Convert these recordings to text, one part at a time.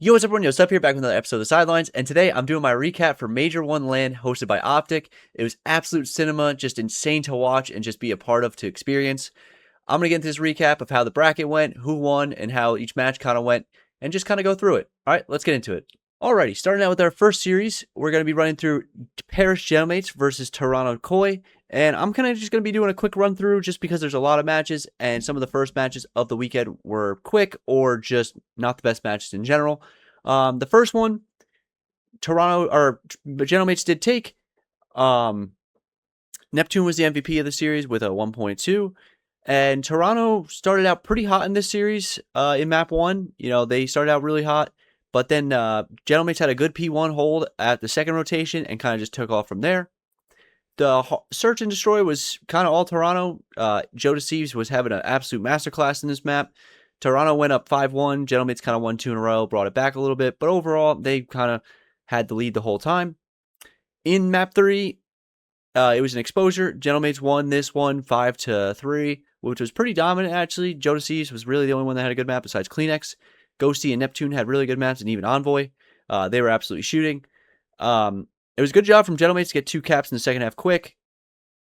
Yo, what's up, everyone? Yo, Sup here, back with another episode of the Sidelines, and today I'm doing my recap for Major 1 LAN hosted by OpTic. It was absolute cinema, just insane to watch and just be a part of to experience. I'm going to get into this recap of how the bracket went, who won, and how each match kind of went, and just kind of go through it. All right, let's get into it. Alrighty, starting out with our first series, we're going to be running through Paris Gentlemates versus Toronto Koi, and I'm kind of just going to be doing a quick run through just because there's a lot of matches, and some of the first matches of the weekend were quick or just not the best matches in general. The first one, Gentlemates did take. Neptune was the MVP of the series with a 1.2. And Toronto started out pretty hot in this series in map 1. You know, they started out really hot. But then Gentlemates had a good P1 hold at the second rotation and kind of just took off from there. The search and destroy was kind of all Toronto. Thieves was having an absolute masterclass in this map. Toronto went up 5-1. Gentlemates kind of won 2 in a row, brought it back a little bit. But overall, they kind of had the lead the whole time. In map 3, it was an exposure. Gentlemates won this one 5-3, which was pretty dominant, actually. Thieves was really the only one that had a good map besides Kleenex. Ghosty and Neptune had really good maps, and even Envoy. They were absolutely shooting. It was a good job from Gentlemates to get 2 caps in the second half quick.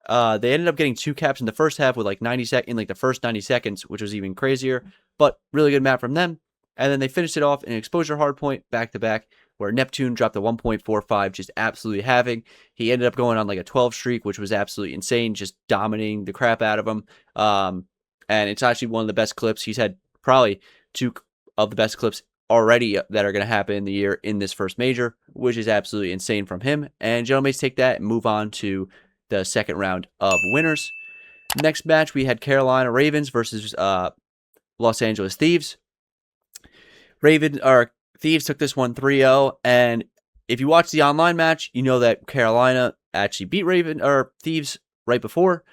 They ended up getting 2 caps in the first half with like 90 seconds, in like the first 90 seconds, which was even crazier. But really good map from them. And then they finished it off in an exposure hardpoint back to back, where Neptune dropped a 1.45, just absolutely having. He ended up going on like a 12 streak, which was absolutely insane, just dominating the crap out of him. And it's actually one of the best clips. He's had probably 2 of the best clips already that are going to happen in the year in this first major, which is absolutely insane from him. And Gentlemates take that and move on to the second round of winners. Next match, we had Carolina Ravens versus Los Angeles Thieves. Thieves took this one 3-0, and if you watch the online match, you know that Carolina actually beat Thieves right before.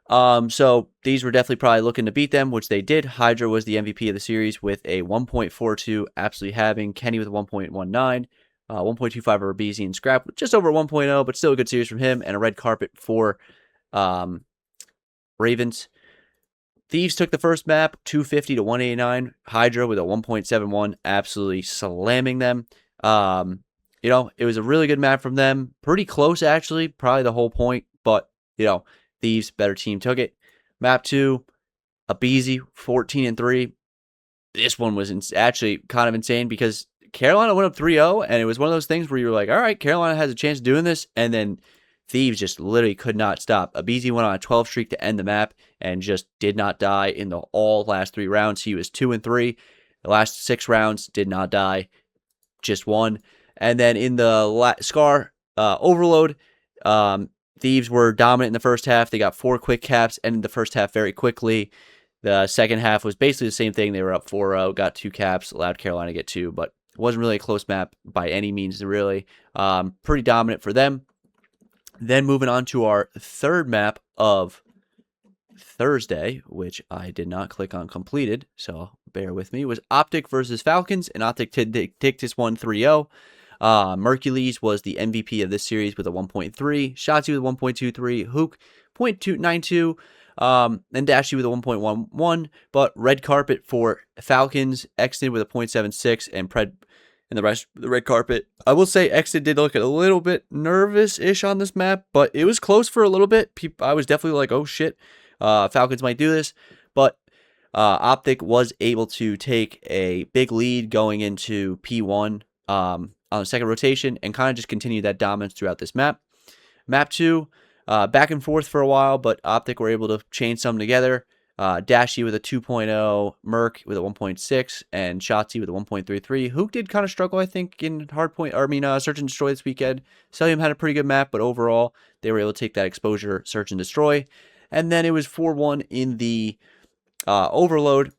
So these were definitely probably looking to beat them, which they did. Hydra was the MVP of the series with a 1.42, absolutely having. Kenny with a 1.19, 1.25 over BZ and Scrap with just over 1.0, but still a good series from him, and a red carpet for Ravens. Thieves took the first map, 250 to 189. Hydra with a 1.71, absolutely slamming them. You know, it was a really good map from them. Pretty close, actually, probably the whole point, but, you know, Thieves, better team, took it. Map 2, a BZ, 14-3. This one was actually kind of insane because Carolina went up 3-0, and it was one of those things where you were like, all right, Carolina has a chance of doing this, and then Thieves just literally could not stop. A BZ went on a 12 streak to end the map and just did not die in the all last 3 rounds. He was 2-3. The last 6 rounds did not die, just won. And then in the Scar Overload, Thieves were dominant in the first half. They got 4 quick caps, ended the first half very quickly. The second half was basically the same thing. They were up 4-0, got 2 caps, allowed Carolina to get 2, but it wasn't really a close map by any means, really. Pretty dominant for them. Then moving on to our third map of Thursday, which I did not click on completed, so bear with me, was OpTic versus Falcons, and OpTic took this one 3-0. Mercules was the MVP of this series with a 1.3, Shotzi with 1.23, Hook 0.292, and Dashy with a 1.11, but red carpet for Falcons, Exton with a 0.76, and Pred and the rest of the red carpet. I will say Exton did look a little bit nervous-ish on this map, but it was close for a little bit. I was definitely like, oh shit, Falcons might do this, but OpTic was able to take a big lead going into P1 on the second rotation and kind of just continue that dominance throughout this map. Map 2, back and forth for a while, but OpTic were able to chain some together. Dashy with a 2.0, Merc with a 1.6, and Shotzi with a 1.33. Hook did kind of struggle, I think, in Search and Destroy this weekend. Celium had a pretty good map, but overall, they were able to take that exposure, Search and Destroy. And then it was 4-1 in the Overload.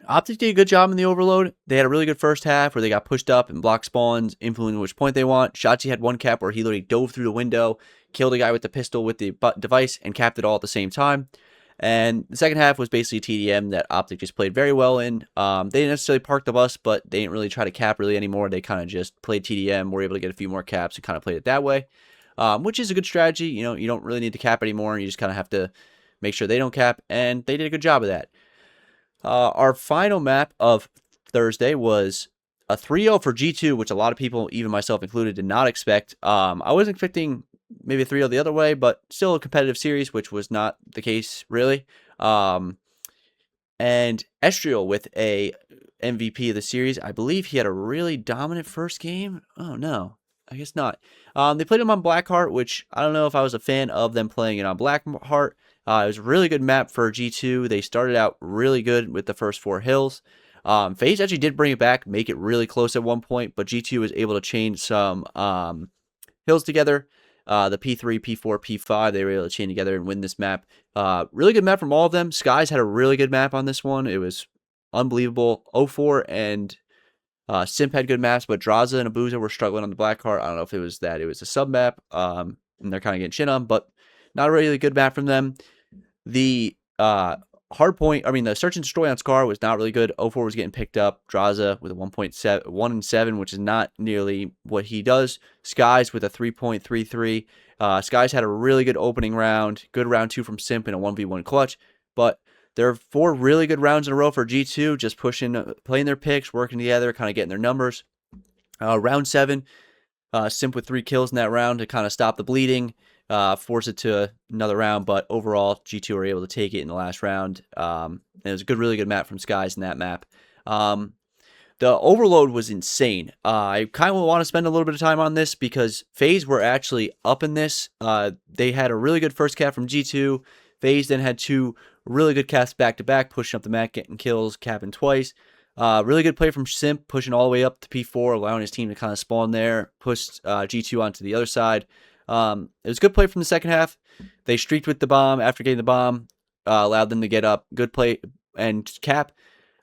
OpTic did a good job in the Overload. They had a really good first half where they got pushed up and block spawns, influencing which point they want. Shotzi had 1 cap where he literally dove through the window, killed a guy with the pistol with the device, and capped it all at the same time. And the second half was basically TDM that OpTic just played very well in. They didn't necessarily park the bus, but they didn't really try to cap really anymore. They kind of just played TDM, were able to get a few more caps and kind of played it that way, which is a good strategy. You know, you don't really need to cap anymore. You just kind of have to make sure they don't cap, and they did a good job of that. Our final map of Thursday was a 3-0 for G2, which a lot of people, even myself included, did not expect. I was expecting maybe a 3-0 the other way, but still a competitive series, which was not the case, really. And Estriel with a MVP of the series. I believe he had a really dominant first game. Oh, no. I guess not. They played him on Blackheart, which I don't know if I was a fan of them playing it on Blackheart. It was a really good map for G2. They started out really good with the first 4 hills. FaZe actually did bring it back, make it really close at one point, but G2 was able to chain some hills together. The P3, P4, P5, they were able to chain together and win this map. Really good map from all of them. Skies had a really good map on this one. It was unbelievable. 04 and Simp had good maps, but Draza and Abuza were struggling on the black card. I don't know if it was that. It was a sub map, and they're kind of getting shit on, but not a really good map from them. The the Search and Destroy on Scar was not really good. 04 was getting picked up. Draza with a 1.7, and 7, which is not nearly what he does. Skies with a 3.33. Skies had a really good opening round. Good round 2 from Simp in a 1v1 clutch. But there are 4 really good rounds in a row for G2, just pushing, playing their picks, working together, kind of getting their numbers. Round 7, Simp with 3 kills in that round to kind of stop the bleeding. Force it to another round, but overall, G2 were able to take it in the last round. And it was a really good map from Skies in that map. The overload was insane. I kind of want to spend a little bit of time on this because FaZe were actually up in this. They had a really good first cap from G2. FaZe then had 2 really good caps back-to-back, pushing up the map, getting kills, capping twice. Really good play from Simp, pushing all the way up to P4, allowing his team to kind of spawn there, pushed G2 onto the other side. It was a good play from the second half. They streaked with the bomb after getting the bomb, allowed them to get up. Good play and cap.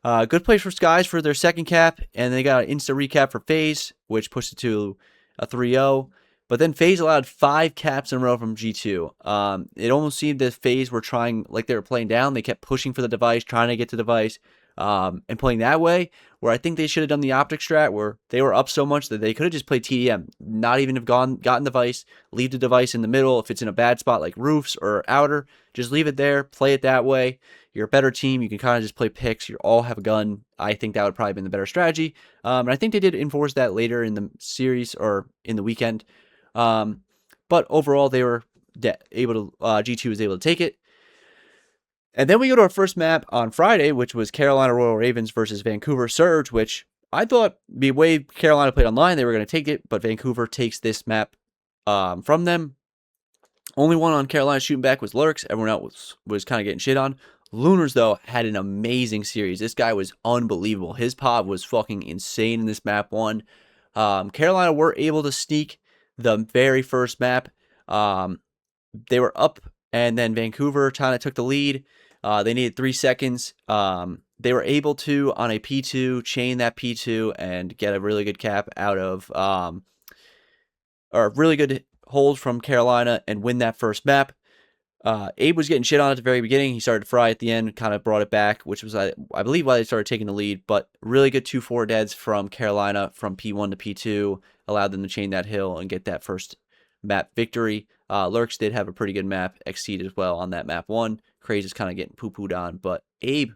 Good play for Skies for their second cap, and they got an insta recap for FaZe, which pushed it to a 3-0. But then FaZe allowed 5 caps in a row from G2. It almost seemed that FaZe were trying, like they were playing down. They kept pushing for the device, trying to get to the device, and playing that way, where I think they should have done the OpTic strat, where they were up so much that they could have just played TDM, not even have gotten the device, leave the device in the middle. If it's in a bad spot like roofs or outer, just leave it there, play it that way. You're a better team. You can kind of just play picks. You all have a gun. I think that would probably been the better strategy. And I think they did enforce that later in the series or in the weekend. But overall, they were able to, G2 was able to take it. And then we go to our first map on Friday, which was Carolina Royal Ravens versus Vancouver Surge, which I thought the way Carolina played online, they were going to take it, but Vancouver takes this map from them. Only one on Carolina shooting back was Lurks. Everyone else was kind of getting shit on. Lunars, though, had an amazing series. This guy was unbelievable. His pod was fucking insane in this map 1. Carolina were able to sneak the very first map. They were up, and then Vancouver kind of took the lead. They needed 3 seconds. They were able to, on a P2, chain that P2 and get a really good cap out of, or really good hold from Carolina and win that first map. Abe was getting shit on at the very beginning. He started to fry at the end, kind of brought it back, which was, I believe, why they started taking the lead. But really good 2-4 deads from Carolina from P1 to P2, allowed them to chain that hill and get that first map victory. Lurks did have a pretty good map, Exceed as well on that map 1. Craze is kind of getting poo-pooed on, but Abe,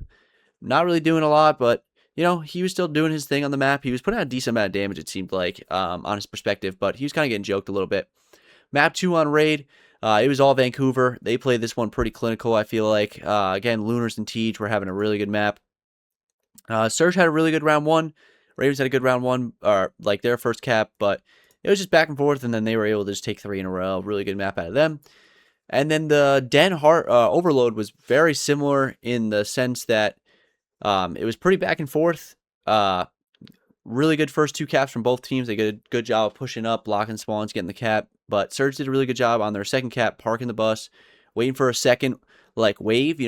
not really doing a lot, but, he was still doing his thing on the map. He was putting out a decent amount of damage, it seemed like, on his perspective, but he was kind of getting joked a little bit. Map 2 on Raid, it was all Vancouver. They played this one pretty clinical, I feel like. Again, Lunars and Tej were having a really good map. Surge had a really good round 1. Ravens had a good round 1, or like their first cap, but it was just back and forth, and then they were able to just take 3 in a row. Really good map out of them. And then the Den Heart Overload was very similar in the sense that it was pretty back and forth. Really good first 2 caps from both teams. They did a good job of pushing up, blocking spawns, getting the cap. But Surge did a really good job on their second cap, parking the bus, waiting for a second wave.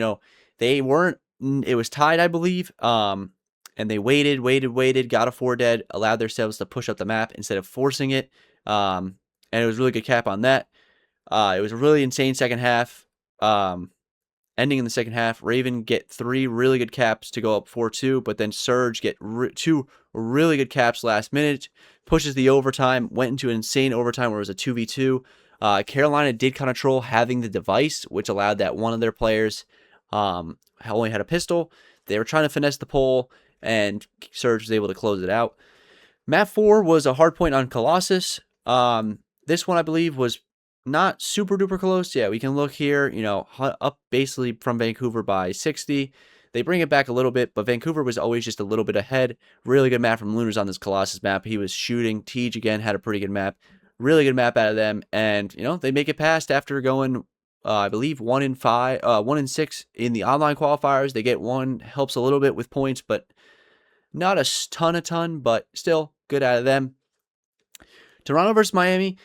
They weren't. It was tied, I believe. And they waited, got a 4 dead, allowed themselves to push up the map instead of forcing it. And it was a really good cap on that. It was a really insane second half. Ending in the second half, Raven get 3 really good caps to go up 4-2, but then Surge get 2 really good caps last minute, pushes the overtime, went into an insane overtime where it was a 2v2. Carolina did kind of troll having the device, which allowed that one of their players only had a pistol. They were trying to finesse the pole, and Surge was able to close it out. Map 4 was a hard point on Colossus. This one, I believe, was not super duper close. Yeah, we can look here, up basically from Vancouver by 60. They bring it back a little bit, but Vancouver was always just a little bit ahead. Really good map from Lunars on this Colossus map. He was shooting. Tej again had a pretty good map. Really good map out of them. And, they make it past after going, I believe, 1-6 in the online qualifiers. They get one, helps a little bit with points, but not a ton, but still good out of them. Toronto versus Miami.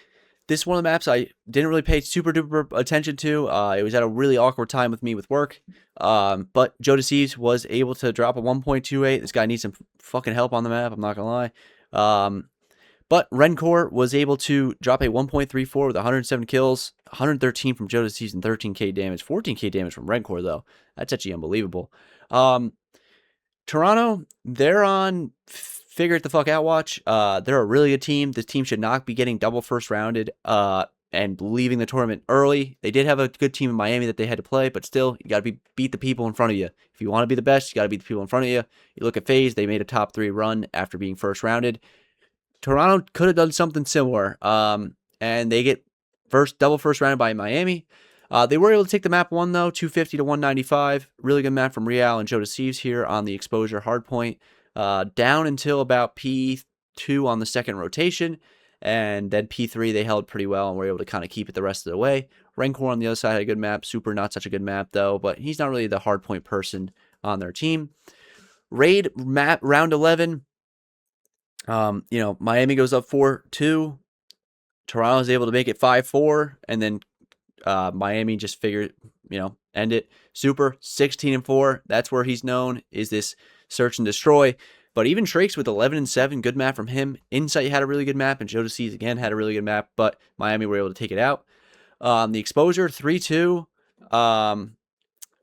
This one of the maps I didn't really pay super duper attention to. It was at a really awkward time with me with work. But Joe Thieves was able to drop a 1.28. This guy needs some fucking help on the map, I'm not going to lie. But Rencor was able to drop a 1.34 with 107 kills, 113 from Joe Thieves and 13k damage. 14k damage from Rencor, though. That's actually unbelievable. Toronto, they're on figure it the fuck out watch. They're a really good team. This team should not be getting double first rounded and leaving the tournament early. They did have a good team in Miami that they had to play, but still, you got to beat the people in front of you. If you want to be the best, you got to beat the people in front of you. You look at FaZe, they made a top 3 run after being first rounded. Toronto could have done something similar, and they get double first rounded by Miami. They were able to take the map 1, though, 250 to 195. Really good map from Real and Joe Thieves here on the exposure hardpoint. Down until about P2 on the second rotation, and then P3 they held pretty well and were able to kind of keep it the rest of the way. Rencor on the other side had a good map. Super not such a good map, though, but he's not really the hardpoint person on their team. Raid map round 11. Miami goes up 4-2. Toronto is able to make it 5-4, and then Miami just figured, end it. Super 16-4. That's where he's known, is this search and destroy. But even Shrakes with 11-7, good map from him. Insight had a really good map, and Joe Thieves again had a really good map, but Miami were able to take it out. The exposure 3-2.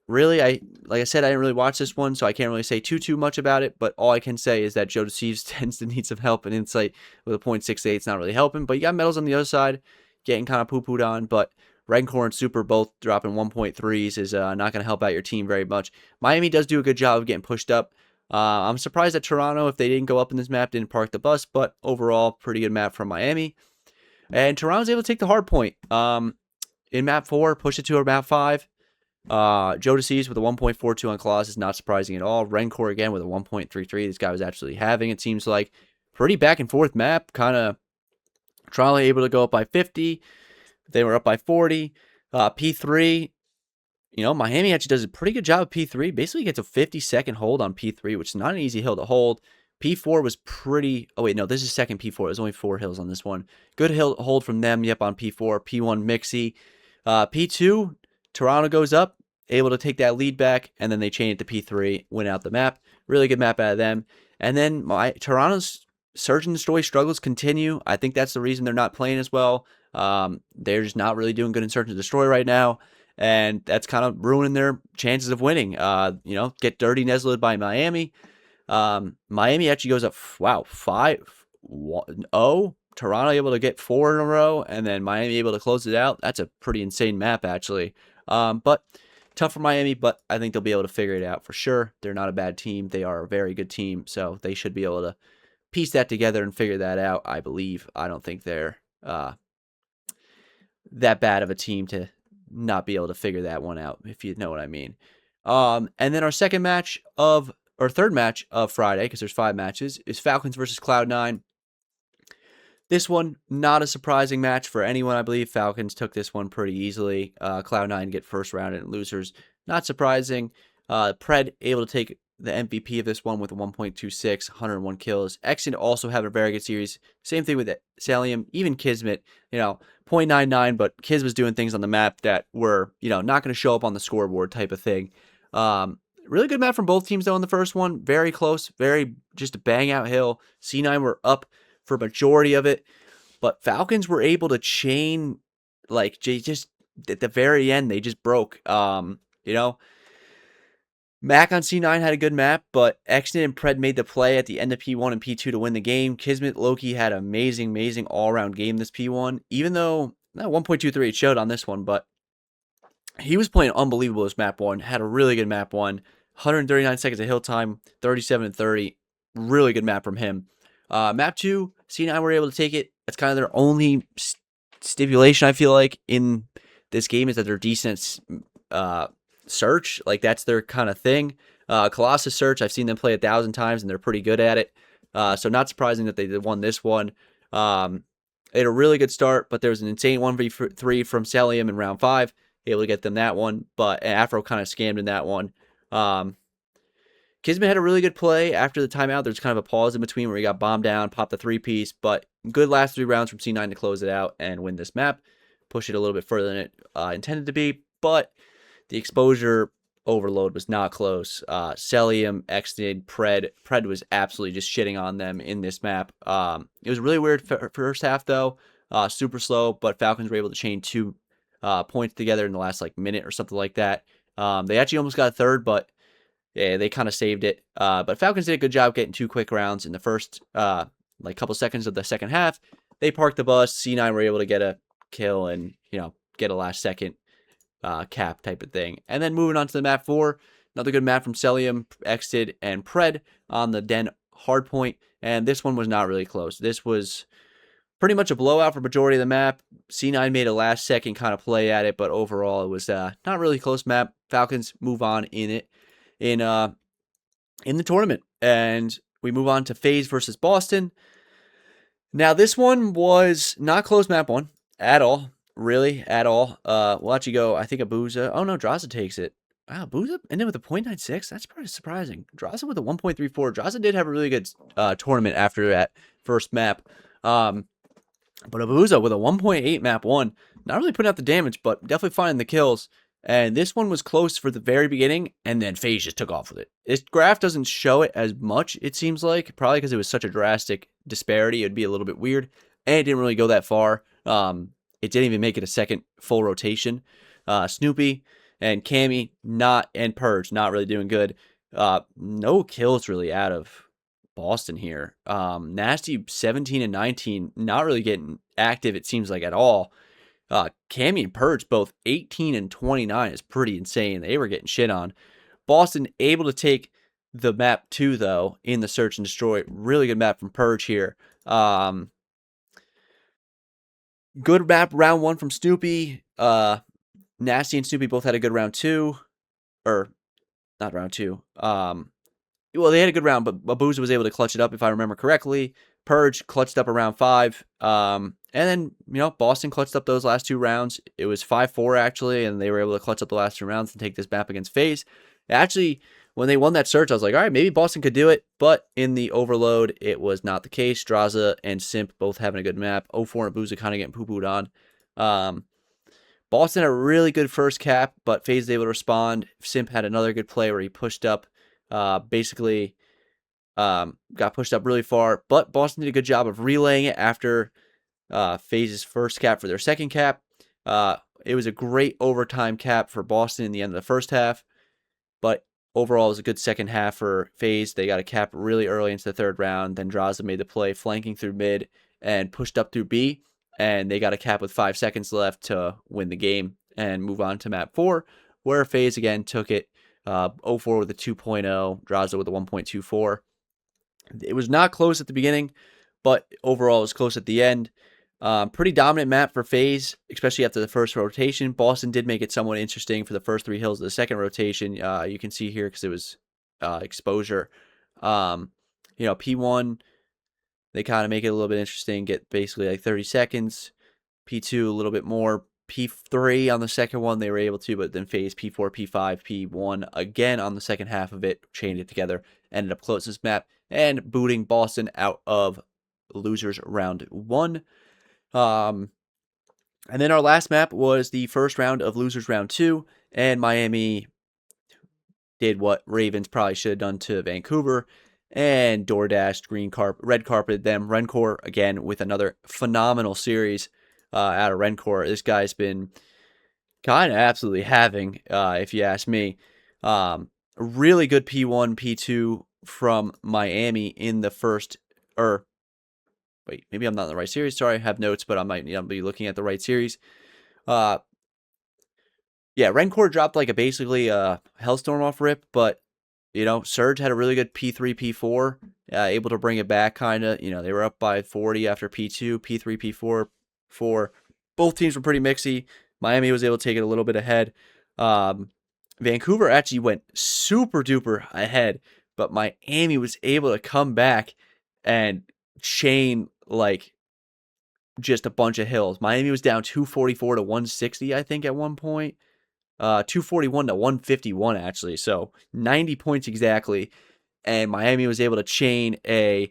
Really, like I said, I didn't really watch this one, so I can't really say too much about it, but all I can say is that Joe Thieves tends to need some help, and Insight with a 0.68 it's not really helping, but you got medals on the other side, getting kind of poo-pooed on, but Rencor and Super both dropping 1.3s is not going to help out your team very much. Miami does do a good job of getting pushed up. I'm surprised that Toronto, if they didn't go up in this map, didn't park the bus, but overall, pretty good map from Miami. And Toronto's able to take the hard point. In map 4, push it to map 5. Joe Thieves with a 1.42 on Colossus, not surprising at all. Rencor again with a 1.33. This guy was actually having, it seems like, pretty back and forth map. Kind of Toronto able to go up by 50. They were up by 40. P3, Miami actually does a pretty good job of P3. Basically gets a 50-second hold on P3, which is not an easy hill to hold. P4 was pretty... Oh, wait, no, this is second P4. There's only 4 hills on this one. Good hill hold from them, yep, on P4. P1, Mixie. P2, Toronto goes up, able to take that lead back, and then they chain it to P3, win out the map. Really good map out of them. And then Toronto's search and destroy struggles continue. I think that's the reason they're not playing as well. They're just not really doing good in search and destroy right now, and that's kind of ruining their chances of winning. Get dirty Nestled by Miami. Miami actually goes up, 5-0. Toronto able to get 4 in a row, and then Miami able to close it out. That's a pretty insane map, actually. But tough for Miami, but I think they'll be able to figure it out for sure. They're not a bad team. They are a very good team, so they should be able to piece that together and figure that out, I believe. I don't think they're that bad of a team to not be able to figure that one out, if you know what I mean. And then our third match of Friday, because there's 5 matches, is Falcons versus Cloud9. This one, not a surprising match for anyone, I believe. Falcons took this one pretty easily. Cloud9 get first round and losers. Not surprising. Pred able to take the MVP of this one with a 1.26, 101 kills. Exit also have a very good series. Same thing with Salium, even Kismet, 0.99, but Kiz was doing things on the map that were, not going to show up on the scoreboard type of thing. Really good map from both teams, though, in the first one. Very close, very just a bang out hill. C9 were up for a majority of it, but Falcons were able to chain, just at the very end, they just broke. Mac on C9 had a good map, but Exton and Pred made the play at the end of P1 and P2 to win the game. Kismet Loki had an amazing all-around game this P1, even though that 1.23 it showed on this one, but he was playing unbelievable this map 1. Had a really good map 1. 139 seconds of hill time, 37 and 30. Really good map from him. Map 2, C9 were able to take it. That's kind of their only stipulation, I feel like, in this game, is that they're decent search. Like, that's their kind of thing. Colossus search, I've seen them play 1,000 times, and they're pretty good at it. So not surprising that they won this one. They had a really good start, but there was an insane 1v3 from Celium in round 5, able to get them that one, but Afro kind of scammed in that one. Kismet had a really good play after the timeout. There's kind of a pause in between where he got bombed down, popped the 3-piece, but good last 3 rounds from C9 to close it out and win this map. Push it a little bit further than it intended to be, but the exposure overload was not close. Celium exited Pred. Pred was absolutely just shitting on them in this map. It was a really weird first half, though. Super slow, but Falcons were able to chain 2 points together in the last minute or something like that. They actually almost got a third, but yeah, they kind of saved it. But Falcons did a good job getting 2 quick rounds in the first couple seconds of the second half. They parked the bus. C9 were able to get a kill and get a last second cap type of thing. And then moving on to the map 4, another good map from Celium, Exted, and Pred on the Den hardpoint. And this one was not really close. This was pretty much a blowout for majority of the map. C9 made a last second kind of play at it, but overall it was not really close map. Falcons move on in it in the tournament. And we move on to FaZe versus Boston. Now this one was not close map 1 at all. Really, at all. We'll actually go, I think, Abuza. Oh, no, Draza takes it. Wow, Abuza ended with a .96. That's pretty surprising. Draza with a 1.34. Draza did have a really good tournament after that first map. But Abuza with a 1.8 map 1. Not really putting out the damage, but definitely finding the kills. And this one was close for the very beginning, and then FaZe just took off with it. This graph doesn't show it as much, it seems like. Probably because it was such a drastic disparity. It would be a little bit weird. And it didn't really go that far. It didn't even make it a second full rotation. Snoopy and Cammy and Purge not really doing good. No kills really out of Boston here. Nasty 17 and 19, not really getting active, it seems like, at all. Cammy and Purge both 18 and 29 is pretty insane. They were getting shit on. Boston able to take the map 2, though, in the search and destroy. Really good map from Purge here. Good map round 1 from Snoopy. Nasty and Snoopy both had a good round 2. Or, not round 2. Well, they had a good round, but Abuza was able to clutch it up, if I remember correctly. Purge clutched up around 5. And then, Boston clutched up those last 2 rounds. It was 5-4, actually, and they were able to clutch up the last 2 rounds and take this map against FaZe. Actually, when they won that search, I was like, all right, maybe Boston could do it. But in the overload, it was not the case. Draza and Simp both having a good map. 0-4 and Abuza kind of getting poo-pooed on. Boston had a really good first cap, but FaZe was able to respond. Simp had another good play where he pushed up, basically got pushed up really far. But Boston did a good job of relaying it after FaZe's first cap for their second cap. It was a great overtime cap for Boston in the end of the first half. But overall, it was a good second half for FaZe. They got a cap really early into the third round. Then Draza made the play, flanking through mid and pushed up through B. And they got a cap with 5 seconds left to win the game and move on to map 4, where FaZe again took it 0-4 with a 2.0, Draza with a 1.24. It was not close at the beginning, but overall it was close at the end. Pretty dominant map for FaZe, especially after the first rotation. Boston did make it somewhat interesting for the first 3 hills of the second rotation. You can see here because it was exposure. P1, they kind of make it a little bit interesting, get basically 30 seconds. P2, a little bit more. P3 on the second one, they were able to, but then FaZe P4, P5, P1 again on the second half of it, chained it together, ended up closing this map and booting Boston out of losers round 1. And then our last map was the first round of losers round 2, and Miami did what Ravens probably should have done to Vancouver and DoorDash red carpeted them. Rencor again with another phenomenal series out of Rencor. This guy's been kind of absolutely having, if you ask me. Really good P1, P2 from Miami in the first, wait, maybe I'm not in the right series. Sorry, I have notes, but I might be looking at the right series. Yeah, Rencor dropped basically a Hellstorm off rip, but Surge had a really good P3, P4, able to bring it back kind of. They were up by 40 after P2, P3, P4, 4. Both teams were pretty mixy. Miami was able to take it a little bit ahead. Vancouver actually went super duper ahead, but Miami was able to come back and chain like just a bunch of hills. Miami was down 244 to 160, I think, at one point. 241 to 151, actually. So 90 points exactly. And Miami was able to chain a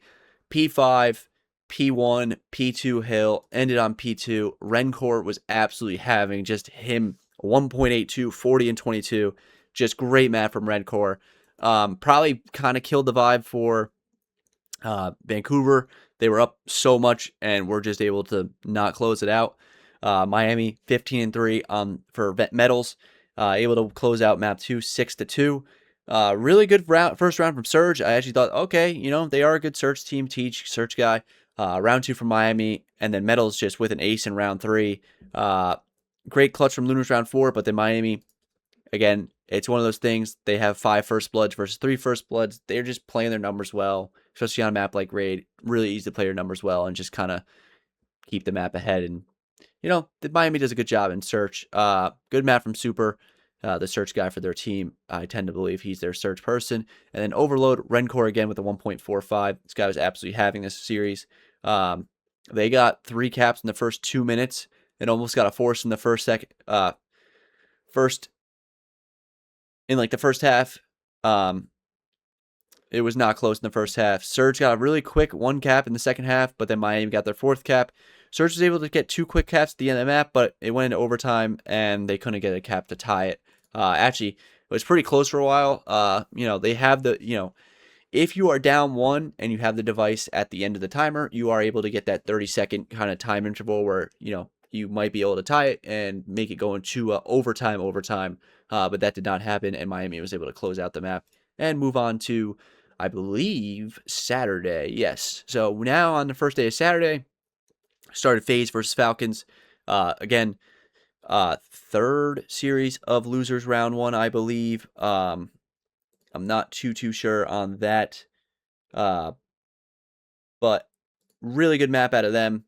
P5, P1, P2 hill, ended on P2. Rencourt was absolutely having just him 1.82, 40 and 22. Just great math from Rencourt. Probably kind of killed the vibe for Vancouver. They were up so much and were just able to not close it out. Miami 15-3 for medals, able to close out map 2 6-2. Really good first round from Surge. I actually thought, okay, they are a good search team. Teach search guy. Round 2 from Miami, and then medals just with an ace in round 3. Great clutch from Lunars round 4, but then Miami, again, it's one of those things. They have 5 first bloods versus 3 first bloods. They're just playing their numbers well, especially on a map like Raid. Really easy to play your numbers well and just kind of keep the map ahead. And, the Miami does a good job in search. Good map from Super, the search guy for their team. I tend to believe he's their search person. And then Overload, Rencourt again with a 1.45. This guy was absolutely having this series. They got 3 caps in the first 2 minutes and almost got a force in the first half. It was not close in the first half. Surge got a really quick 1 cap in the second half, but then Miami got their 4th cap. Surge was able to get 2 quick caps at the end of the map, but it went into overtime, and they couldn't get a cap to tie it. Actually, it was pretty close for a while. They have if you are down 1 and you have the device at the end of the timer, you are able to get that 30-second kind of time interval where, you might be able to tie it and make it go into overtime. But that did not happen, and Miami was able to close out the map and move on to, I believe, Saturday. Yes. So now on the first day of Saturday, started FaZe versus Falcons. Again, 3rd series of losers round 1, I believe. I'm not too sure on that. But really good map out of them.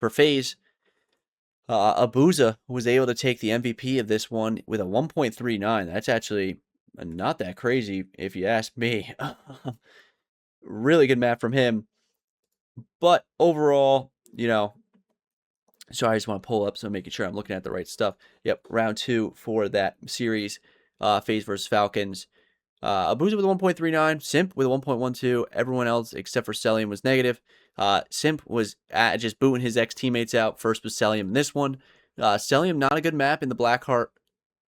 For FaZe, Abuza was able to take the MVP of this one with a 1.39. That's actually not that crazy, if you ask me. Really good map from him. But overall, so I just want to pull up, so making sure I'm looking at the right stuff. Yep, round 2 for that series, FaZe versus Falcons. Abuza with a 1.39, Simp with a 1.12. Everyone else except for Celium was negative. Simp was just booting his ex-teammates out. First was Celium in this one. Celium, not a good map in the Blackheart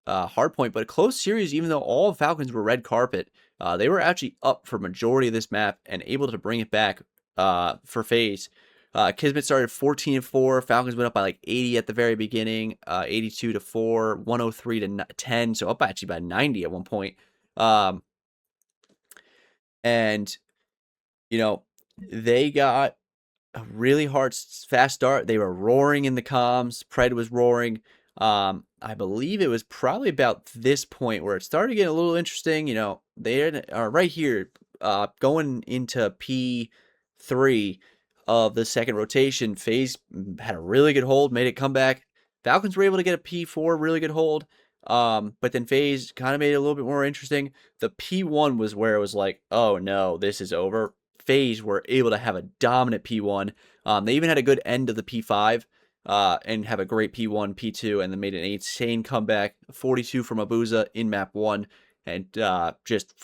hardpoint, but a close series, even though all Falcons were red carpet. They were actually up for majority of this map and able to bring it back for FaZe. Kismet started 14-4. Falcons went up by like 80 at the very beginning, 82-4, 103-10, so up actually by 90 at one point. And, they got a really hard, fast start. They were roaring in the comms. Pred was roaring. I believe it was probably about this point where it started getting a little interesting. They are right here, going into P3 of the second rotation. FaZe had a really good hold, made it come back. Falcons were able to get a P4, really good hold. But then FaZe kind of made it a little bit more interesting. The P1 was where it was like, oh no, this is over. FaZe were able to have a dominant P1. They even had a good end of the P5 and have a great P1, P2, and then made an insane comeback. 42 from Abuza in map 1, and just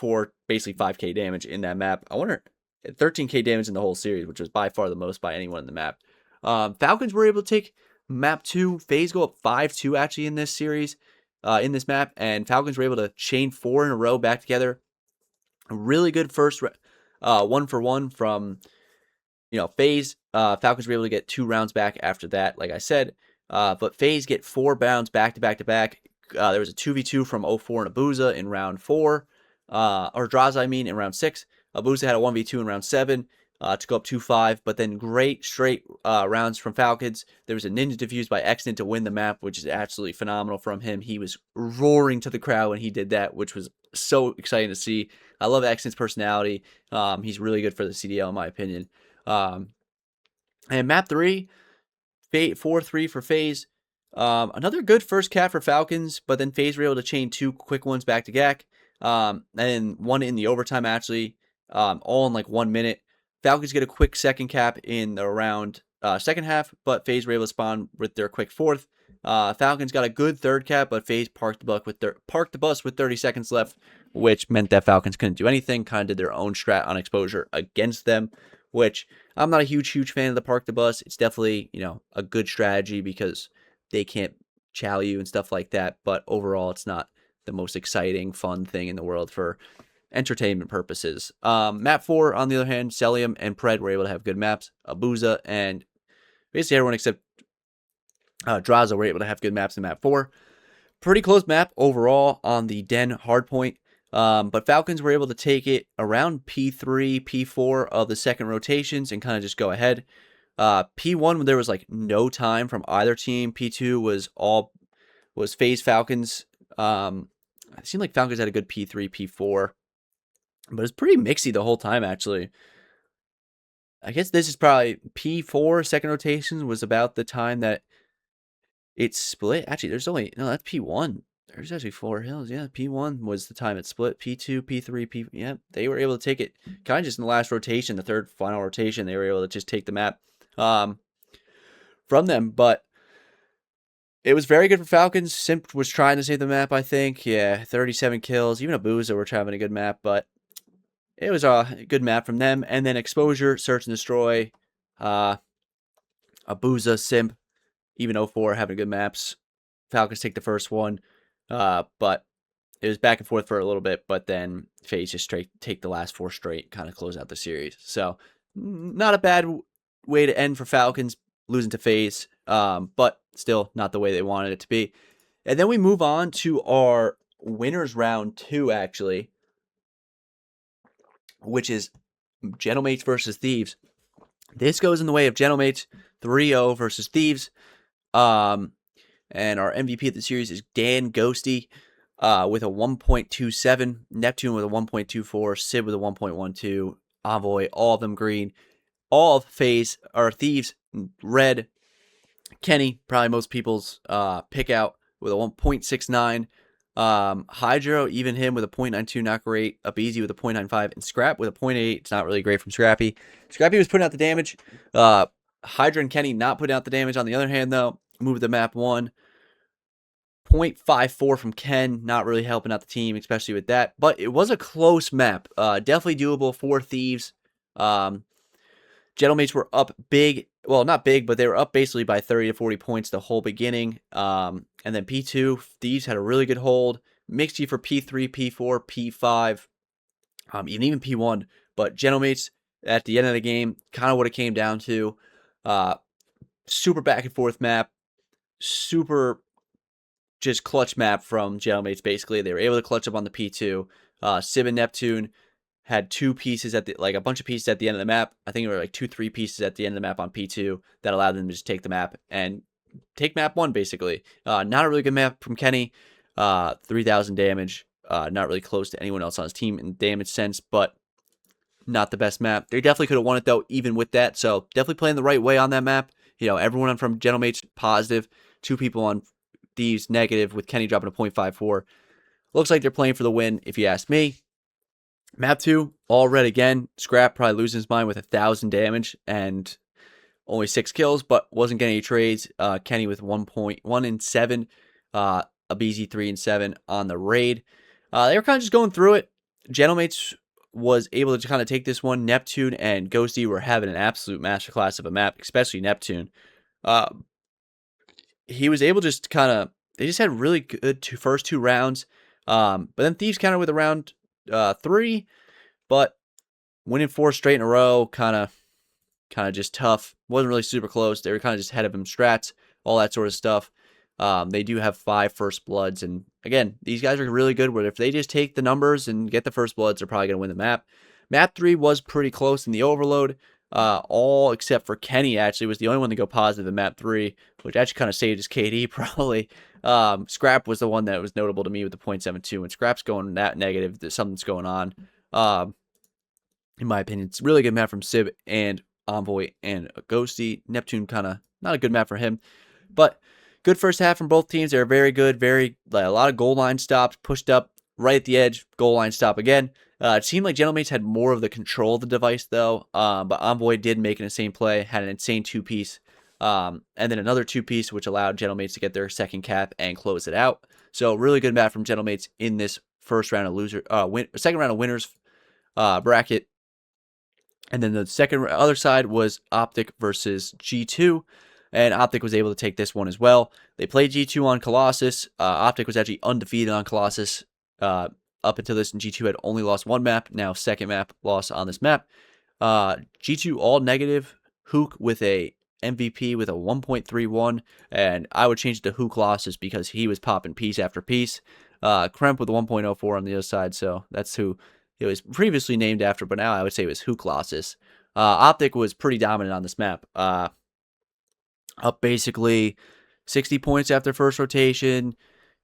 basically 5k damage in that map. I wonder, 13k damage in the whole series, which was by far the most by anyone in the map. Falcons were able to take map 2. FaZe go up 5-2 actually in this series. In this map, and Falcons were able to chain 4 in a row back together. A really good first 1-for-1 from FaZe. Falcons were able to get 2 rounds back after that, like I said. But FaZe get 4 rounds back to back to back. There was a 2v2 from 04 and Abuza in round 4, or Draza, in round 6. Abuza had a 1v2 in round 7. to go up 2-5, but then great straight rounds from Falcons. There was a ninja defuse by Extant to win the map, which is absolutely phenomenal from him. He was roaring to the crowd when he did that, which was so exciting to see. I love Extant's personality. He's really good for the CDL, in my opinion. And map 3, 4-3 for FaZe. Another good first cap for Falcons, but then FaZe were able to chain 2 quick ones back to back. And one in the overtime, actually, all in like 1 minute. Falcons get a quick second cap in the round second half, but FaZe were able to spawn with their quick fourth. Falcons got a good third cap, but FaZe parked the bus with 30 seconds left, which meant that Falcons couldn't do anything, kind of did their own strat on exposure against them, which I'm not a huge fan of the park the bus. It's definitely, a good strategy because they can't chow you and stuff like that, but overall it's not the most exciting, fun thing in the world for entertainment purposes. Map 4, on the other hand, Celium and Pred were able to have good maps. Abuza and basically everyone except Draza were able to have good maps in map 4. Pretty close map overall on the Den hardpoint, but Falcons were able to take it around P3, P4 of the second rotations and kind of just go ahead. P1, there was like no time from either team. P2 was FaZe Falcons. It seemed like Falcons had a good P3, P4. But it's pretty mixy the whole time, actually. I guess this is probably P4, second rotation, was about the time that it split. Actually, that's P1. There's actually 4 hills. Yeah, P1 was the time it split. P2, P3, yeah, they were able to take it kind of just in the last rotation, the third final rotation. They were able to just take the map from them. But it was very good for Falcons. Simp was trying to save the map, I think. Yeah, 37 kills. Even Abuza were having a good map, but it was a good map from them. And then Exposure, Search and Destroy, Abuza, Simp, even 04 having good maps. Falcons take the first one, but it was back and forth for a little bit, but then FaZe just take the last 4 straight, kind of close out the series. So not a bad way to end for Falcons, losing to FaZe, but still not the way they wanted it to be. And then we move on to our winners round 2, actually, which is Gentlemates versus Thieves. This goes in the way of Gentlemates, 3-0 versus Thieves. And our MVP of the series is Dan Ghosty with a 1.27, Neptune with a 1.24, Sid with a 1.12, Envoy, all of them green. All of FaZe are Thieves, red. Kenny, probably most people's pick out with a 1.69. Hydro, even him with a 0.92, not great. Abeezy with a 0.95, and Scrap with a 0.8. It's not really great from Scrappy. Scrappy was putting out the damage. Hydra and Kenny not putting out the damage. On the other hand, though, moved the map 1. 0.54 from Ken, not really helping out the team, especially with that. But it was a close map. Definitely doable for Thieves. Gentlemates were up big. Well, not big, but they were up basically by 30 to 40 points the whole beginning. And then P2, Thieves had a really good hold. Mixed for P3, P4, P5, even P1. But Gentlemates, at the end of the game, kind of what it came down to. Super back and forth map. Super just clutch map from Gentlemates, basically. They were able to clutch up on the P2. Sib and Neptune had 2 pieces a bunch of pieces at the end of the map. I think it were like 2-3 pieces at the end of the map on P2 that allowed them to just take the map and take map 1, basically. Not a really good map from Kenny. 3,000 damage. Not really close to anyone else on his team in damage sense, but not the best map. They definitely could have won it, though, even with that. So definitely playing the right way on that map. Everyone from Gentlemates positive. 2 people on Thieves negative, with Kenny dropping a 0.54. Looks like they're playing for the win, if you ask me. Map 2, all red again. Scrap probably losing his mind with 1,000 damage and only 6 kills, but wasn't getting any trades. Kenny with 1.1 and 7. Abeezy 3 and 7 on the raid. They were kind of just going through it. Gentlemates was able to kind of take this one. Neptune and Ghosty were having an absolute masterclass of a map, especially Neptune. He was able to just they just had really good first 2 rounds. But then Thieves countered with around 3, but winning 4 straight in a row, kind of just tough. Wasn't really super close. They were kind of just ahead of him strats, all that sort of stuff. They do have 5 first bloods, and again, these guys are really good. Where if they just take the numbers and get the first bloods, they're probably going to win the map. Map 3 was pretty close in the overload. All except for Kenny actually was the only one to go positive in map 3, which actually kind of saved his KD probably. Scrap was the one that was notable to me with the 0.72. When Scrap's going that negative, something's going on. In my opinion, it's a really good map from Sib and Envoy and Ghosty. Neptune kind of not a good map for him, but good first half from both teams. They were very good, very like a lot of goal line stops, pushed up right at the edge, goal line stop again. It seemed like Gentlemates had more of the control of the device though, but Envoy did make an insane play, had an insane two-piece, and then another two-piece which allowed Gentlemates to get their second cap and close it out. So really good map from Gentlemates in this first round of second round of winners bracket. And then the other side was OpTic versus G2, and OpTic was able to take this one as well. They played G2 on Colossus. OpTic was actually undefeated on Colossus up until this, and G2 had only lost one map. Now second map loss on this map. G2 all negative. Hook with a MVP with a 1.31, and I would change it to Hook losses because he was popping piece after piece. Kremp with a 1.04 on the other side, so that's who it was previously named after, but now I would say it was Hook losses. OpTic was pretty dominant on this map. Up basically 60 points after first rotation,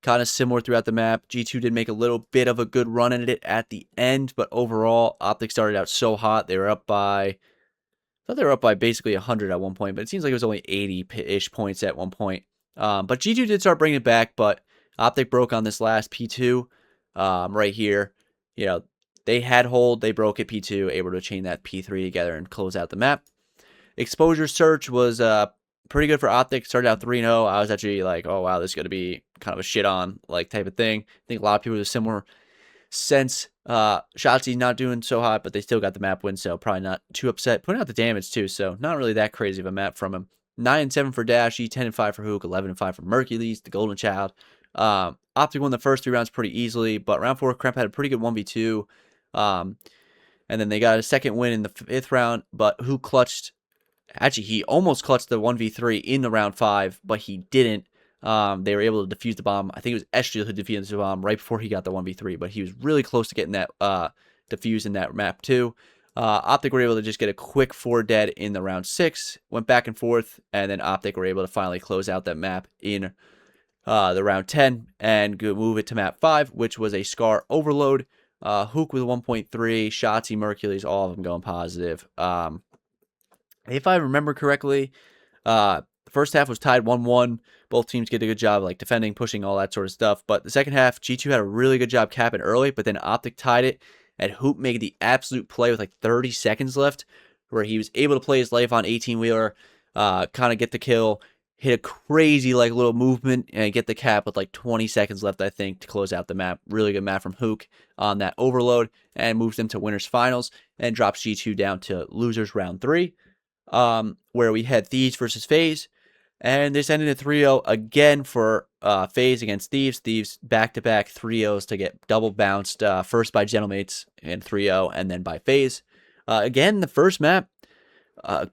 kind of similar throughout the map. G2 did make a little bit of a good run at it at the end, but overall, OpTic started out so hot. They were up by, I thought they were up by basically 100 at one point, but it seems like it was only 80-ish points at one point. But G2 did start bringing it back, but OpTic broke on this last P2 right here. You know, they had hold, they broke it P2, able to chain that P3 together and close out the map. Exposure search was pretty good for OpTic. Started out 3-0. I was actually like, oh wow, this is going to be kind of a shit on like type of thing. I think a lot of people with a similar sense. Shotzzy's not doing so hot, but they still got the map win, so probably not too upset. Putting out the damage too, so not really that crazy of a map from him. 9-7 for Dashy, 10-5 for Hook, 11-5 for Mercules, the Golden Child. OpTic won the first 3 rounds pretty easily, but round 4, Kremp had a pretty good 1v2. And then they got a second win in the 5th round, but Hook clutched. Actually, he almost clutched the 1v3 in the round 5, but he didn't. They were able to defuse the bomb. I think it was Estriel who defused the bomb right before he got the 1v3, but he was really close to getting that defuse in that map too. OpTic were able to just get a quick 4 dead in the round 6, went back and forth, and then OpTic were able to finally close out that map in the round 10 and move it to map 5, which was a Scar overload. Hook with 1.3, Shotzzy, Mercules, all of them going positive. If I remember correctly, the first half was tied 1-1. Both teams did a good job like defending, pushing, all that sort of stuff. But the second half, G2 had a really good job capping early, but then OpTic tied it, and Hoop made the absolute play with like 30 seconds left, where he was able to play his life on 18-wheeler, kind of get the kill, hit a crazy like little movement, and get the cap with like 20 seconds left, I think, to close out the map. Really good map from Hook on that overload, and moves them to winners finals, and drops G2 down to losers round 3. Where we had Thieves versus FaZe, and this ended in 3-0 again for FaZe against Thieves. Thieves back-to-back 3-0s to get double bounced, first by Gentlemates in 3-0, and then by FaZe. Again, the first map,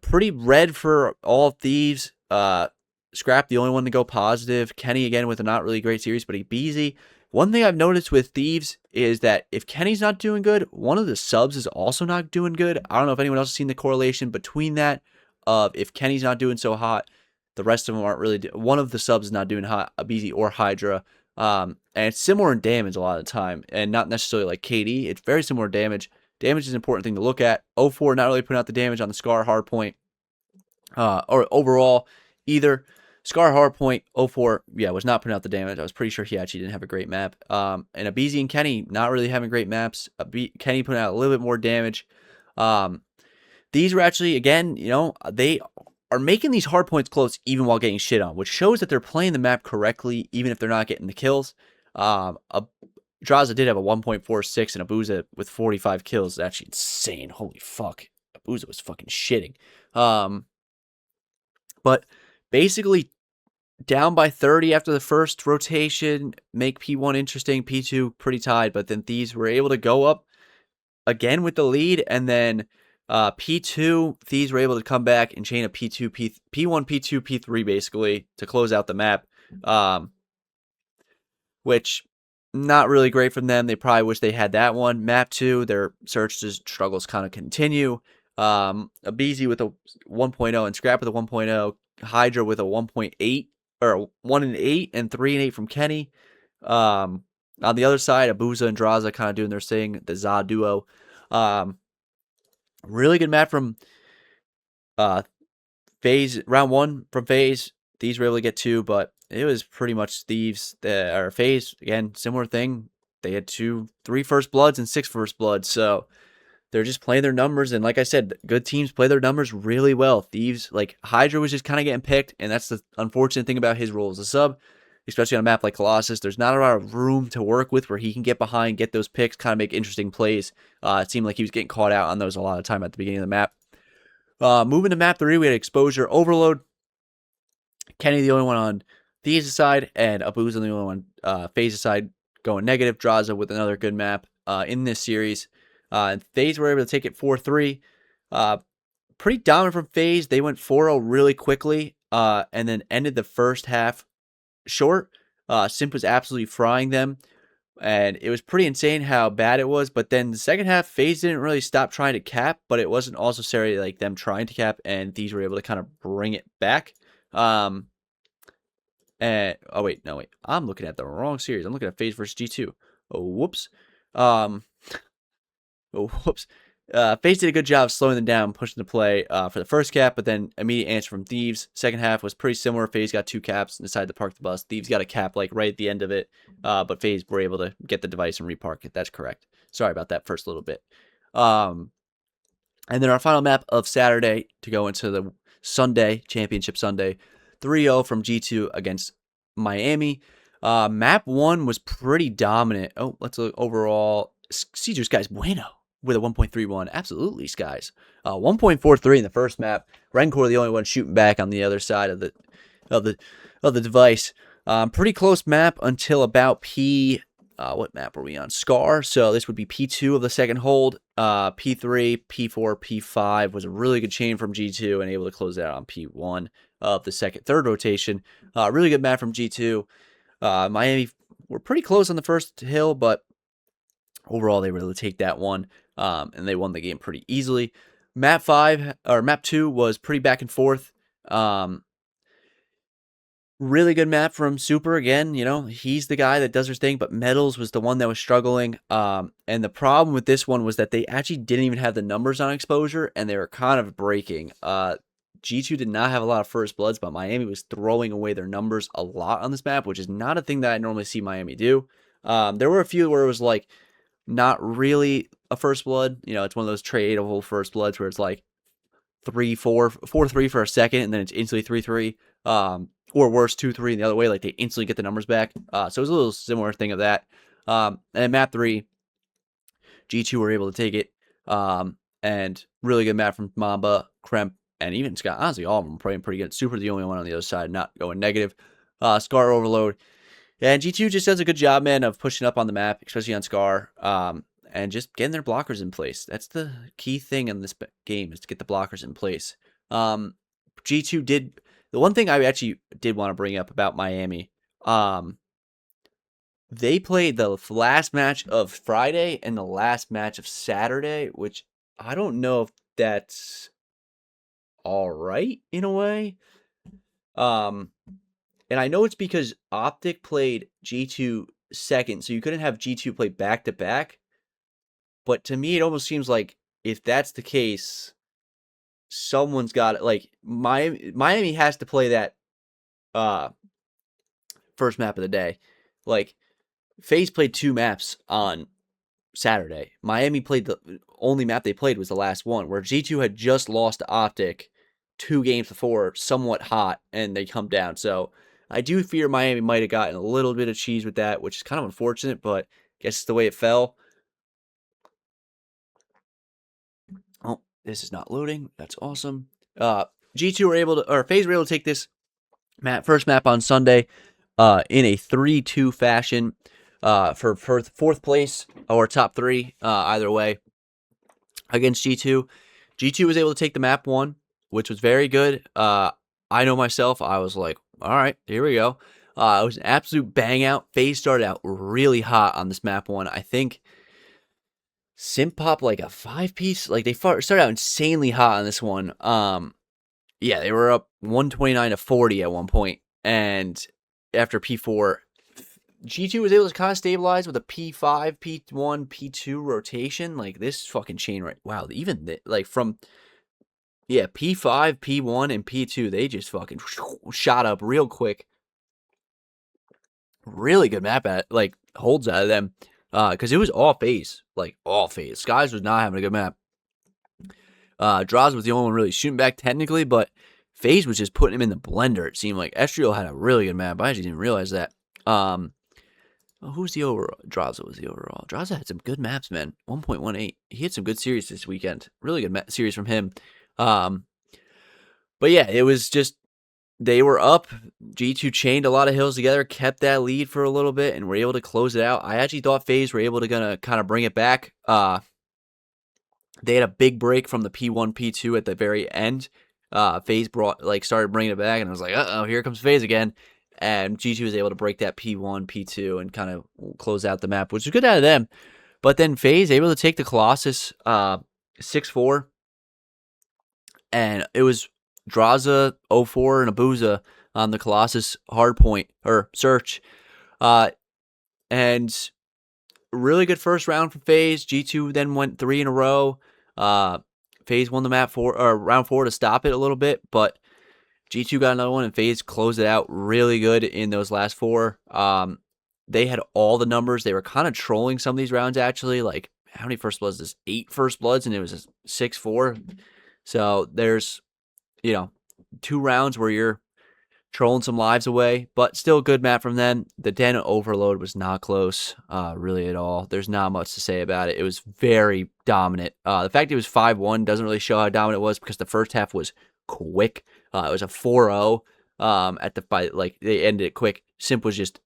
pretty red for all Thieves. Scrap, the only one to go positive. Kenny, again, with a not really great series, but he beezy. One thing I've noticed with Thieves is that if Kenny's not doing good, one of the subs is also not doing good. I don't know if anyone else has seen the correlation between that. If Kenny's not doing so hot, the rest of them aren't really. One of the subs is not doing hot, Abizi or Hydra. And it's similar in damage a lot of the time, and not necessarily like KD. It's very similar damage. Damage is an important thing to look at. 0-4 not really putting out the damage on the Scar hardpoint, or overall either. Scar Hardpoint 0-4, yeah, was not putting out the damage. I was pretty sure he actually didn't have a great map. And Abizi and Kenny not really having great maps. Kenny putting out a little bit more damage. These were actually, again, you know, they are making these hardpoints close even while getting shit on, which shows that they're playing the map correctly, even if they're not getting the kills. Draza did have a 1.46, and Abuza with 45 kills. That's actually insane. Holy fuck. Abuza was fucking shitting. But basically, down by 30 after the first rotation, make P1 interesting, P2 pretty tied, but then Thieves were able to go up again with the lead, and then P2, Thieves were able to come back and chain a P2, P1, P2, P3 basically to close out the map, which not really great from them. They probably wish they had that one. Map 2, their search struggles kind of continue. Abizi with a 1.0 and Scrap with a 1.0. Hydra with a 1.8 or 1 and 8 and 3 and 8 from Kenny. On the other side, Abuza and Draza kind of doing their thing, the Za duo. Really good map from FaZe, round 1 from FaZe. Thieves were able to get 2, but it was pretty much Thieves, or FaZe, again, similar thing. They had 3 first bloods and 6 first bloods, so they're just playing their numbers, and like I said, good teams play their numbers really well. Thieves, like Hydra was just kind of getting picked, and that's the unfortunate thing about his role as a sub, especially on a map like Colossus. There's not a lot of room to work with where he can get behind, get those picks, kind of make interesting plays. It seemed like he was getting caught out on those a lot of time at the beginning of the map. Moving to map 3, we had Exposure Overload. Kenny the only one on Thieves' side, and Abu's the only one on FaZe's side going negative. Draza with another good map in this series. And FaZe were able to take it 4-3. Pretty dominant from FaZe. They went 4-0 really quickly and then ended the first half short. Simp was absolutely frying them. And it was pretty insane how bad it was. But then the second half, FaZe didn't really stop trying to cap, but it wasn't also necessarily like them trying to cap, and these were able to kind of bring it back. And oh wait, no wait, I'm looking at the wrong series. I'm looking at FaZe versus G2. Oh whoops. FaZe did a good job of slowing them down, pushing the play for the first cap, but then immediate answer from Thieves. Second half was pretty similar. FaZe got 2 caps and decided to park the bus. Thieves got a cap like right at the end of it, but FaZe were able to get the device and repark it. That's correct. Sorry about that first little bit. And then our final map of Saturday to go into the Sunday, Championship Sunday, 3-0 from G2 against Miami. Map 1 was pretty dominant. Oh, let's look overall. Caesar's guys bueno with a 1.31. Absolutely, Skies. 1.43 in the first map. Rencor the only one shooting back on the other side of the device. Pretty close map until about P. What map are we on? Scar. So this would be P2 of the second hold. P3, P4, P5 was a really good chain from G2 and able to close out on P1 of the third rotation. Really good map from G2. Miami were pretty close on the first hill, but overall they were able to take that one. And they won the game pretty easily. Map 2 was pretty back and forth. Really good map from Super again. You know, he's the guy that does his thing, but Metals was the one that was struggling. And the problem with this one was that they actually didn't even have the numbers on Exposure, and they were kind of breaking. G2 did not have a lot of first bloods, but Miami was throwing away their numbers a lot on this map, which is not a thing that I normally see Miami do. There were a few where it was like not really a first blood. You know, it's one of those tradable first bloods where it's like 3-4, 4-3 for a second, and then it's instantly 3-3. Or worse, 2-3 in the other way, like they instantly get the numbers back. So it was a little similar thing of that. And map 3, G2 were able to take it. And really good map from Mamba, Kremp, and even Scott. Honestly, all of them playing pretty good. Super the only one on the other side, not going negative. Scar Overload. And G2 just does a good job, man, of pushing up on the map, especially on Scar. And just getting their blockers in place. That's the key thing in this game, is to get the blockers in place. G2 did... The one thing I actually did want to bring up about Miami, they played the last match of Friday and the last match of Saturday, which I don't know if that's all right in a way. And I know it's because OpTic played G2 second, so you couldn't have G2 play back-to-back. But to me, it almost seems like if that's the case, someone's got it. Like Miami has to play that first map of the day. Like FaZe played 2 maps on Saturday. Miami played the only map they played was the last one, where G2 had just lost to OpTic 2 games before, somewhat hot, and they come down. So I do fear Miami might have gotten a little bit of cheese with that, which is kind of unfortunate, but I guess it's the way it fell. Oh, this is not loading. That's awesome. G2 were able to, or FaZe were able to take this first map on Sunday in a 3-2 fashion for 4th place or top 3, either way, against G2. G2 was able to take the map 1, which was very good. I know myself, I was like, all right, here we go. It was an absolute bang out. FaZe started out really hot on this map 1. I think Simp popped like a 5-piece. Like, they started out insanely hot on this one. Yeah, they were up 129-40 at one point, and after P4, G2 was able to kind of stabilize with a P5, P1, P2 rotation. Like, this fucking chain right. Wow, even like from P5, P1, and P2, they just fucking shot up real quick. Really good map like holds out of them, because it was all FaZe, like all FaZe. Skies was not having a good map. Draws was the only one really shooting back technically, but FaZe was just putting him in the blender. It seemed like Estriel had a really good map. I actually didn't realize that. Who's the overall? Draza was the overall. Draza had some good maps, man. 1.18. He had some good series this weekend. Really good series from him. But yeah, it was just, they were up. G2 chained a lot of hills together, kept that lead for a little bit, and were able to close it out. I actually thought FaZe were able to kind of bring it back. They had a big break from the P1, P2 at the very end. FaZe started bringing it back, and I was like, uh-oh, here comes FaZe again. And G2 was able to break that P1, P2, and kind of close out the map, which was good out of them. But then FaZe able to take the Colossus 6-4. And it was Draza, 0-4, and Abuza on the Colossus hardpoint, or search. And really good first round for FaZe. G2 then went 3 in a row. FaZe won the map round 4 to stop it a little bit, but G2 got another one, and FaZe closed it out really good in those last 4. They had all the numbers. They were kind of trolling some of these rounds, actually. Like, how many first bloods? This 8 first bloods, and it was a 6-4. So there's, 2 rounds where you're trolling some lives away, but still a good map from them. The Den Overload was not close, really at all. There's not much to say about it. It was very dominant. The fact it was 5-1 doesn't really show how dominant it was, because the first half was quick. It was a 4-0 at the fight. Like, they ended it quick. Simp was just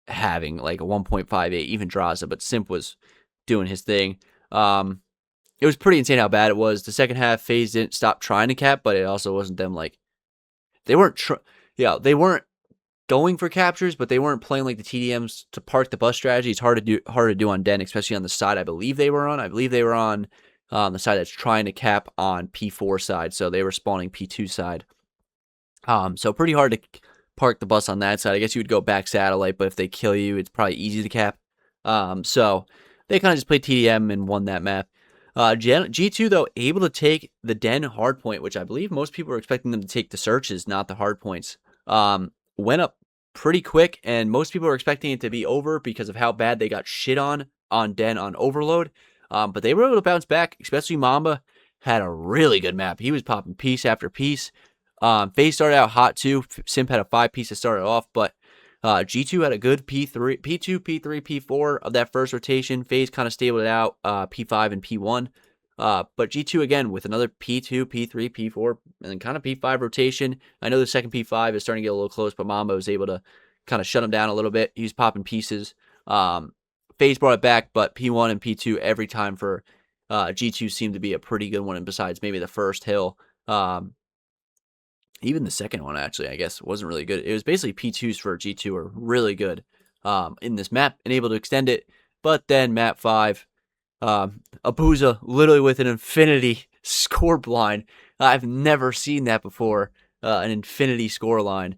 having like a 1.58, even Draza, but Simp was doing his thing. It was pretty insane how bad it was. The second half, FaZe didn't stop trying to cap, but it also wasn't them like, they weren't they weren't going for captures, but they weren't playing like the TDMs to park the bus strategy. It's hard to do on Den, especially on the side I believe they were on. I believe they were on the side that's trying to cap on P4 side, so they were spawning P2 side. So pretty hard to park the bus on that side. I guess you would go back satellite, but if they kill you, it's probably easy to cap. So they kind of just played TDM and won that map. G2, though, able to take the Den hardpoint, which I believe most people were expecting them to take the searches, not the hardpoints. Went up pretty quick, and most people were expecting it to be over because of how bad they got shit on Den on Overload. But they were able to bounce back, especially Mamba had a really good map. He was popping piece after piece. FaZe started out hot too. Simp had a 5-piece to start it off, but G2 had a good P2, P3, P4 of that first rotation. FaZe kind of stabled it out, P5 and P1. But G2 again with another P2, P3, P4, and then kind of P5 rotation. I know the second P5 is starting to get a little close, but Mamba was able to kind of shut him down a little bit. He was popping pieces. FaZe brought it back, but P1 and P2 every time for G2 seemed to be a pretty good one, and besides maybe the first hill. Even the second one, actually, I guess, wasn't really good. It was basically P2s for G2 were really good in this map and able to extend it. But then map 5, Abuza literally with an infinity score blind. I've never seen that before, an infinity score line,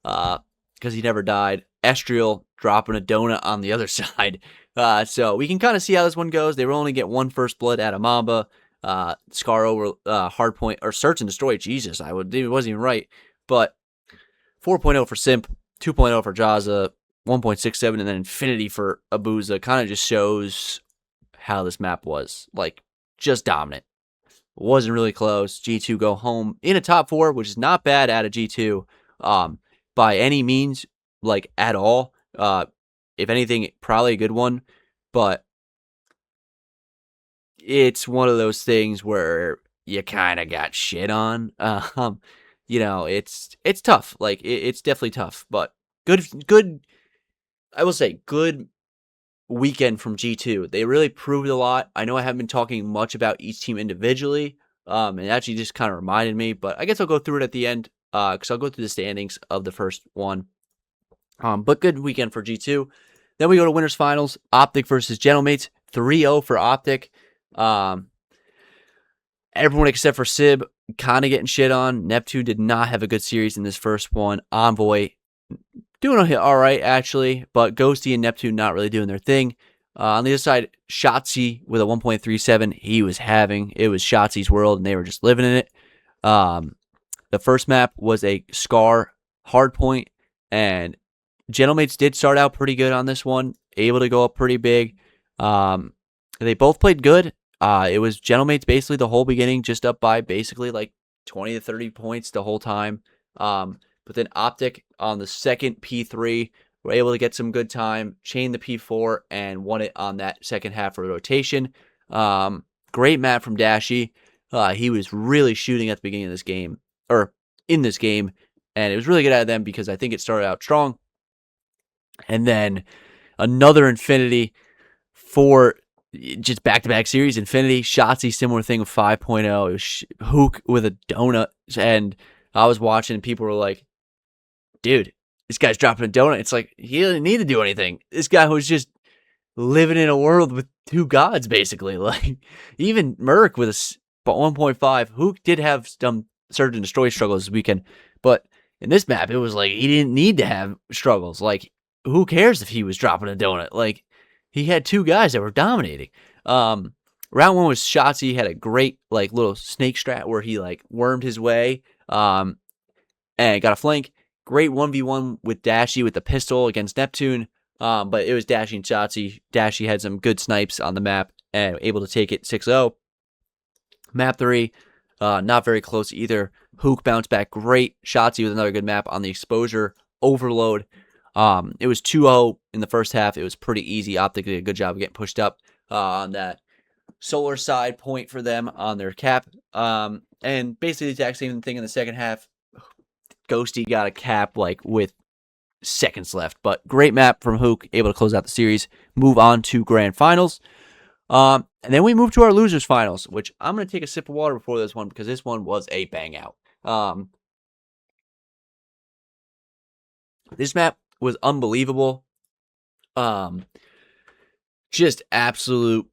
because he never died. Estriel dropping a donut on the other side. So we can kind of see how this one goes. They will only get 1 first blood out of Mamba. Scar over hardpoint, or search and destroy. Jesus, it wasn't even right. But 4.0 for Simp, 2.0 for Jaza, 1.67, and then infinity for Abuza. Kind of just shows how this map was. Like, just dominant. Wasn't really close. G2 go home in a top 4, which is not bad out of G2 by any means, like, at all. If anything, probably a good one. But it's one of those things where you kind of got shit on. It's tough. Like, it's definitely tough, but good. I will say good weekend from G2. They really proved a lot. I know I haven't been talking much about each team individually. It actually just kind of reminded me, but I guess I'll go through it at the end. Because I'll go through the standings of the first one. But good weekend for G2. Then we go to winners finals. OpTic versus Gentlemates. 3-0 for OpTic. Everyone except for Sib kind of getting shit on. Neptune did not have a good series in this first one. Envoy doing all right, actually, but Ghosty and Neptune not really doing their thing. On the other side, Shotzi with a 1.37, he was having. It was Shotzi's world, and they were just living in it. The first map was a Scar hardpoint, and Gentlemates did start out pretty good on this one, able to go up pretty big. They both played good. It was Gentlemates basically the whole beginning, just up by basically like 20 to 30 points the whole time. But then OpTic on the second P3 were able to get some good time, chain the P4, and won it on that second half of rotation. Great map from Dashy. He was really shooting at the beginning of this game, or in this game, and it was really good out of them because I think it started out strong. And then another Infinity for just back-to-back series. Infinity, Shotzi, similar thing with 5.0. It was Hook with a donut, and I was watching, and people were like, dude, this guy's dropping a donut. It's like, he didn't need to do anything. This guy was just living in a world with two gods, basically. Like, even Merc with a 1.5. Hook did have some Surge and Destroy struggles this weekend, but in this map, it was like, he didn't need to have struggles. Like, who cares if he was dropping a donut? Like, he had two guys that were dominating. Round one was Shotzi. He had a great, like, little snake strat where he, like, wormed his way and got a flank. Great 1v1 with Dashy with the pistol against Neptune. But it was Dashy and Shotzi. Dashy had some good snipes on the map and able to take it 6-0. Map 3, not very close either. Hook bounced back great. Shotzi with another good map on the exposure. Overload. It was 2-0 in the first half. It was pretty easy. OpTic did a good job of getting pushed up on that solar side point for them on their cap. And basically the exact same thing in the second half. Ghosty got a cap like with seconds left. But great map from Hook, able to close out the series. Move on to grand finals. And then we move to our losers finals, which I'm going to take a sip of water before this one because this one was a bang out. This map was unbelievable. Just absolute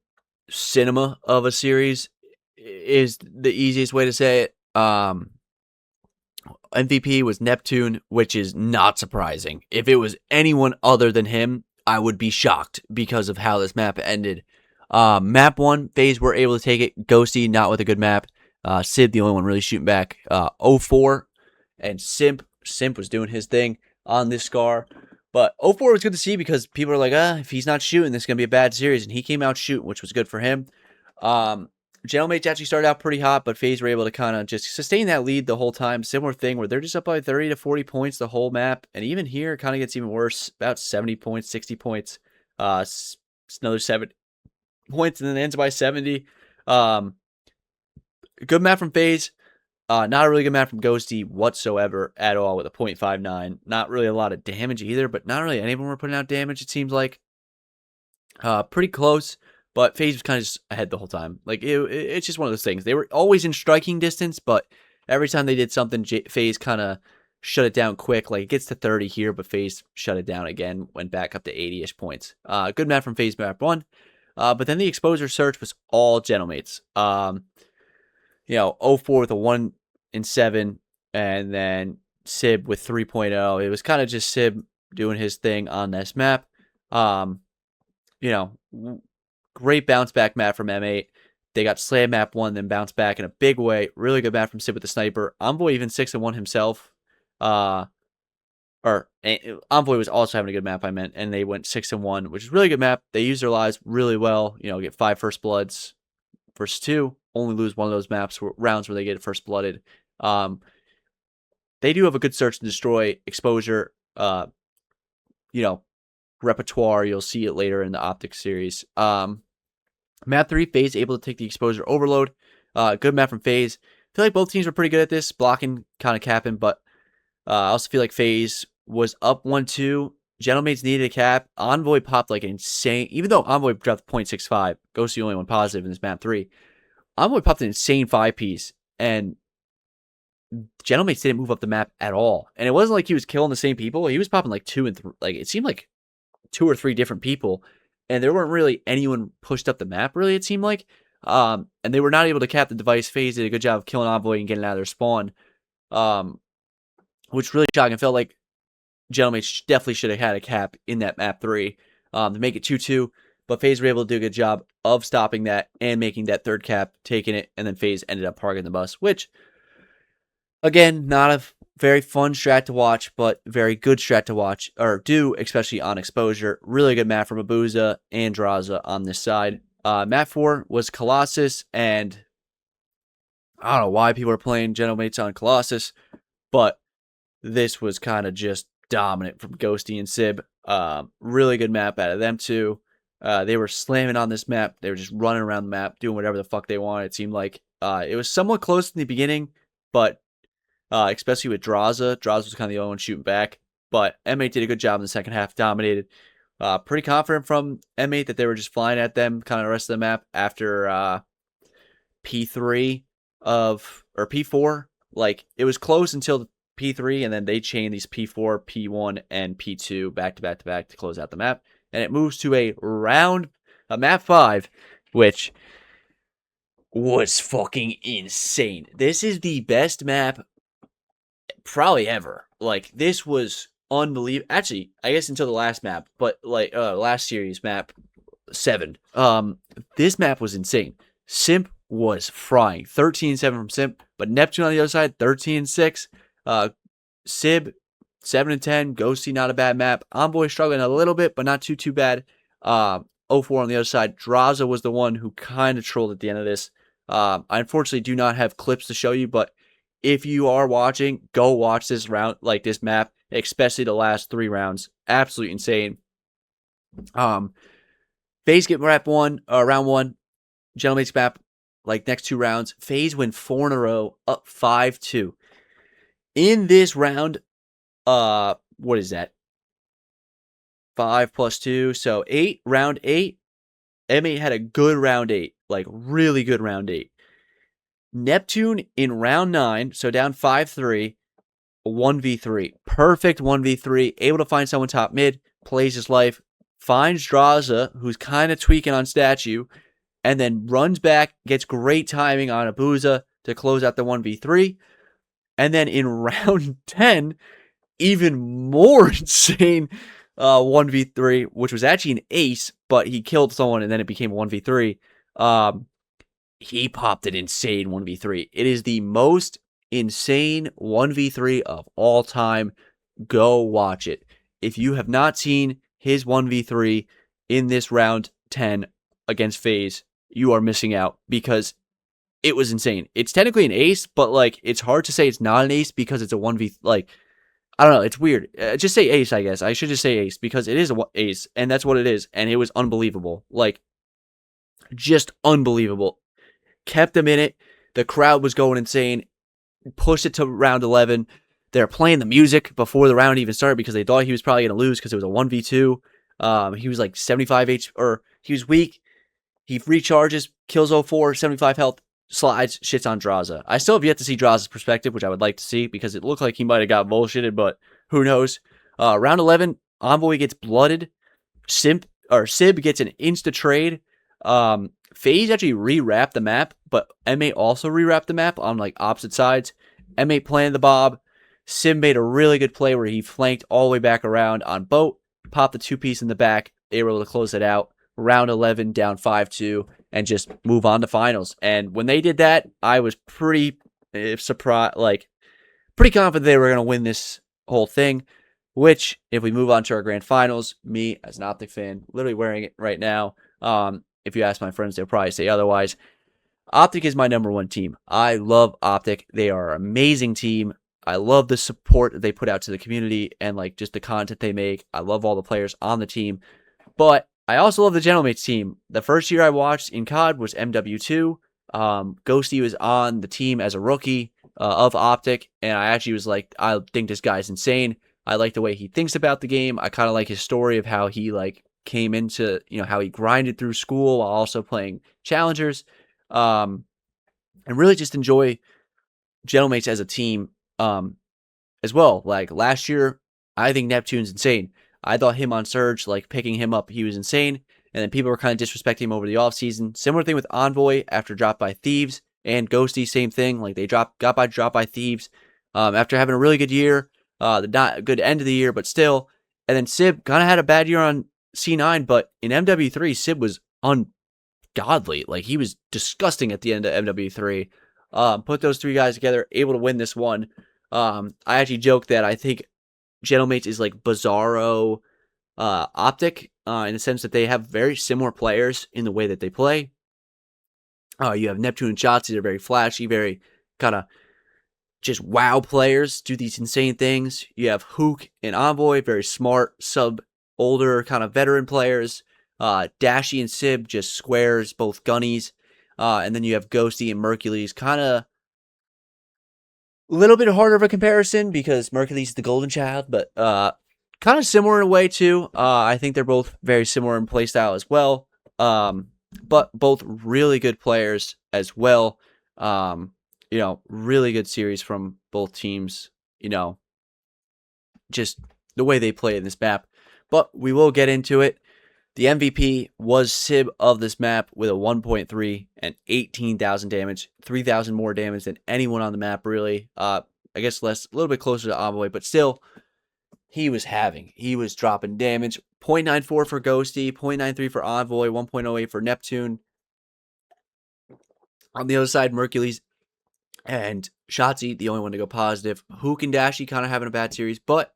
cinema of a series is the easiest way to say it. MVP was Neptune, which is not surprising. If it was anyone other than him, I would be shocked because of how this map ended. Map 1, FaZe were able to take it. Ghosty, not with a good map. Sid, the only one really shooting back. 0-4, and Simp was doing his thing on this Scar. But 0-4 was good to see because people are like, if he's not shooting, this is going to be a bad series. And he came out shooting, which was good for him. Gentlemates actually started out pretty hot, but FaZe were able to kind of just sustain that lead the whole time. Similar thing where they're just up by 30 to 40 points the whole map. And even here, it kind of gets even worse. About 70 points, 60 points. Another 7 points, and then ends by 70. Good map from FaZe. Not a really good map from Ghosty whatsoever at all with a 0.59. Not really a lot of damage either, but not really any of them were putting out damage, it seems like. Pretty close, but FaZe was kind of just ahead the whole time. Like, it's just one of those things. They were always in striking distance, but every time they did something, FaZe kind of shut it down quick. Like, it gets to 30 here, but FaZe shut it down again, went back up to 80-ish points. Good map from FaZe map 1. But then the exposure search was all Gentlemates. 0-4 with a 1-7, and then Sib with 3.0. It was kind of just Sib doing his thing on this map. Great bounce back map from M8. They got slam map 1, then bounce back in a big way. Really good map from Sib with the sniper. Envoy even 6-1 himself. Envoy was also having a good map, I meant, and they went 6-1, which is a really good map. They used their lives really well. Get 5 first bloods versus 2. Only lose one of those rounds where they get first blooded. They do have a good search and destroy exposure. Repertoire. You'll see it later in the OpTic series. Map 3, FaZe able to take the exposure overload. Good map from FaZe. I feel like both teams were pretty good at this, blocking, kind of capping, but I also feel like FaZe was up 1-2. Gentlemates needed a cap. Envoy popped like insane, even though Envoy dropped 0.65. Ghost's the only one positive in this map 3. Envoy popped an insane 5-piece, and Gentlemates didn't move up the map at all. And it wasn't like he was killing the same people. He was popping like 2 and 3. Like, it seemed like 2 or 3 different people. and there weren't really anyone pushed up the map, really, it seemed like. And they were not able to cap the device. FaZe did a good job of killing Envoy and getting out of their spawn, which really shocking. Felt like Gentlemates definitely should have had a cap in that map 3 to make it 2-2, but FaZe were able to do a good job of stopping that and making that third cap, taking it, and then FaZe ended up parking the bus, which, again, not a very fun strat to watch, but very good strat to watch, or do, especially on exposure. Really good map from Abuza and Draza on this side. Map 4 was Colossus, and I don't know why people are playing Gentlemates on Colossus, but this was kind of just dominant from Ghosty and Sib. Really good map out of them two. They were slamming on this map. They were just running around the map, doing whatever the fuck they wanted. It seemed like it was somewhat close in the beginning, but especially with Draza. Draza was kind of the only one shooting back. But M8 did a good job in the second half, dominated. Pretty confident from M8 that they were just flying at them kind of the rest of the map after P3 or P4. Like, it was close until P3, and then they chain these P4, P1, and P2 back to back to back to close out the map. And it moves to a map 5, which was fucking insane. This is the best map probably ever. Like, this was unbelievable. Actually, I guess until the last map, but like last series map 7. This map was insane. Simp was frying. 13-7 from Simp, but Neptune on the other side, 13-6. Sib, 7-10. Ghosty, not a bad map. Envoy struggling a little bit, but not too bad. 0-4 on the other side. Draza was the one who kind of trolled at the end of this. I unfortunately do not have clips to show you, but if you are watching, go watch this round, like this map, especially the last 3 rounds. Absolutely insane. FaZe get round 1. Gentlemates map, like next 2 rounds. FaZe win 4 in a row, up 5-2. In this round, what is that? 5 plus 2, so 8. Round 8, M8 had a good round 8, like really good round 8. Neptune in round 9, so down 5-3, 1v3. Perfect 1v3, able to find someone top mid, plays his life, finds Draza, who's kind of tweaking on statue, and then runs back, gets great timing on Abuza to close out the 1v3. And then in round 10, even more insane 1v3, which was actually an ace, but he killed someone and then it became 1v3. He popped an insane 1v3. It is the most insane 1v3 of all time. Go watch it. If you have not seen his 1v3 in this round 10 against FaZe, you are missing out because it was insane. It's technically an ace, but like it's hard to say it's not an ace because it's a 1v. Like, I don't know. It's weird. Just say ace, I guess. I should just say ace because it is an ace, and that's what it is. And it was unbelievable. Like, just unbelievable. Kept them in it. The crowd was going insane. Pushed it to round 11. They're playing the music before the round even started because they thought he was probably going to lose because it was a 1v2. He was like 75 HP, or he was weak. He recharges, kills 0-4, 75 health, slides, shits on Draza. I still have yet to see Draza's perspective, which I would like to see because it looked like he might have got bullshitted, but who knows. Round 11, Envoy gets blooded. Sib gets an insta trade. FaZe actually rewrapped the map, but M8 also rewrapped the map on like opposite sides. M8 planted the bob. Sib made a really good play where he flanked all the way back around on boat, popped the 2-piece in the back. They were able to close it out. Round 11 down 5-2 and just move on to finals. And when they did that, I was pretty surprised, like pretty confident they were going to win this whole thing, which if we move on to our grand finals, me as an OpTic fan, literally wearing it right now. If you ask my friends, they'll probably say otherwise. OpTic is my number 1 team. I love OpTic. They are an amazing team. I love the support that they put out to the community and like just the content they make. I love all the players on the team, but I also love the Gentlemates team. The first year I watched in COD was MW2. Ghosty was on the team as a rookie of OpTic, and I actually was like, I think this guy's insane. I like the way he thinks about the game. I kind of like his story of how he like came into, how he grinded through school while also playing challengers. And really just enjoy Gentlemates as a team as well. Like last year, I think Neptune's insane. I thought him on Surge, like picking him up, he was insane. and then people were kind of disrespecting him over the offseason. Similar thing with Envoy after dropped by Thieves, and Ghosty, same thing. Like they got dropped by Thieves after having a really good year, the not good end of the year, but still. And then Sib kind of had a bad year on C9, but in MW3, Sib was ungodly. Like he was disgusting at the end of MW3. Put those three guys together, able to win this one. I actually joke that I think Gentlemates is like Bizarro OpTic in the sense that they have very similar players in the way that they play. You have Neptune and Shotzzy. They're very flashy, very kind of just wow players, do these insane things. You have Hook and Envoy, very smart, older kind of veteran players. Dashy and Sib, just squares, both gunnies. And then you have Ghosty and Mercules, kind of a little bit harder of a comparison because Mercules is the golden child, but kind of similar in a way too. I think they're both very similar in playstyle as well. But both really good players as well. Really good series from both teams, just the way they play in this map. But we will get into it. The MVP was Sib of this map with a 1.3 and 18,000 damage, 3,000 more damage than anyone on the map, really. I guess a little bit closer to Envoy, but still, he was dropping damage. 0.94 for Ghosty, 0.93 for Envoy, 1.08 for Neptune. On the other side, Mercules and Shotzzy, the only one to go positive. Hook and Dashy kind of having a bad series, but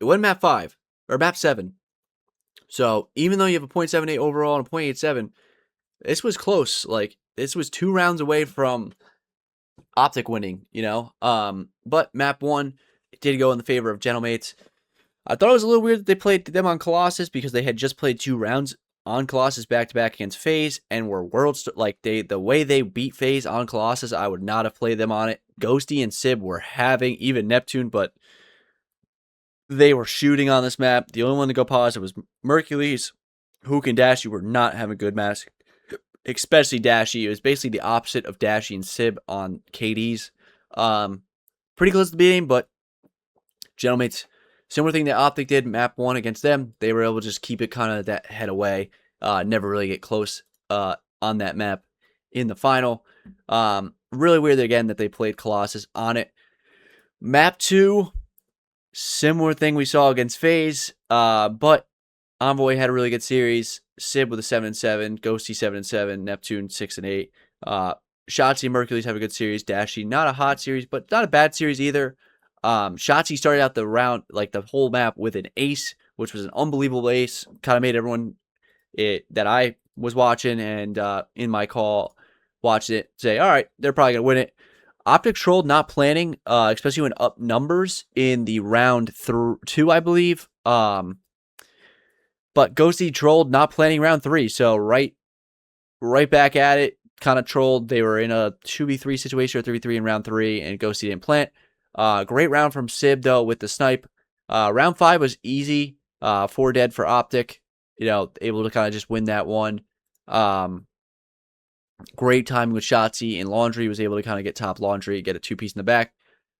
it wasn't map 5, or map 7. So even though you have a 0.78 overall and a 0.87, this was close. Like, this was 2 rounds away from OpTic winning, But map 1, it did go in the favor of Gentlemates. I thought it was a little weird that they played them on Colossus because they had just played 2 rounds on Colossus back-to-back against FaZe and were the way they beat FaZe on Colossus, I would not have played them on it. Ghosty and Sib were having, even Neptune, but they were shooting on this map. The only one to go positive was Mercules. Hook and Dashy were not having good maps, especially Dashy. It was basically the opposite of Dashy and Sib on KDs. Pretty close to beating, but Gentlemates, similar thing that OpTic did map 1 against them. They were able to just keep it kind of that head away. Never really get close on that map in the final. Really weird again that they played Colossus on it. Map 2, similar thing we saw against FaZe, but Envoy had a really good series. Sib with a 7-7, Ghosty 7-7, Neptune 6-8. Shotzzy and Mercules have a good series. Dashy, not a hot series, but not a bad series either. Shotzzy started out the round, like the whole map, with an ace, which was an unbelievable ace. Kind of made everyone that I was watching and in my call watched it say, all right, they're probably going to win it. OpTic trolled not planning, especially when up numbers in the round 2, I believe. But Ghosty trolled not planning round 3, so right back at it, kind of trolled. They were in a 2v3 situation or 3v3 in round 3, and Ghosty didn't plant. Great round from Sib, though, with the snipe. Round 5 was easy. 4 dead for OpTic. Able to kind of just win that one. Great timing with Shotzzy and Laundry. Was able to kind of get top Laundry, get a 2-piece in the back.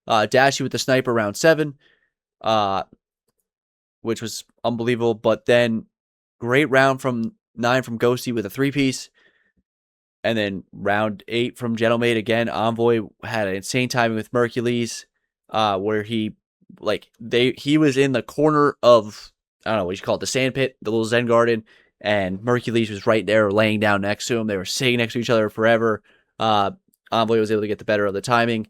Dashy with the sniper round 7, which was unbelievable. But then great round from 9 from Ghosty with a 3-piece. And then round 8 from Gentlemate again. Envoy had an insane timing with Mercules, where he was in the corner of, I don't know what you call it, the sand pit, the little Zen garden, and Mercules was right there laying down next to him. They were sitting next to each other forever. Envoy was able to get the better of the timing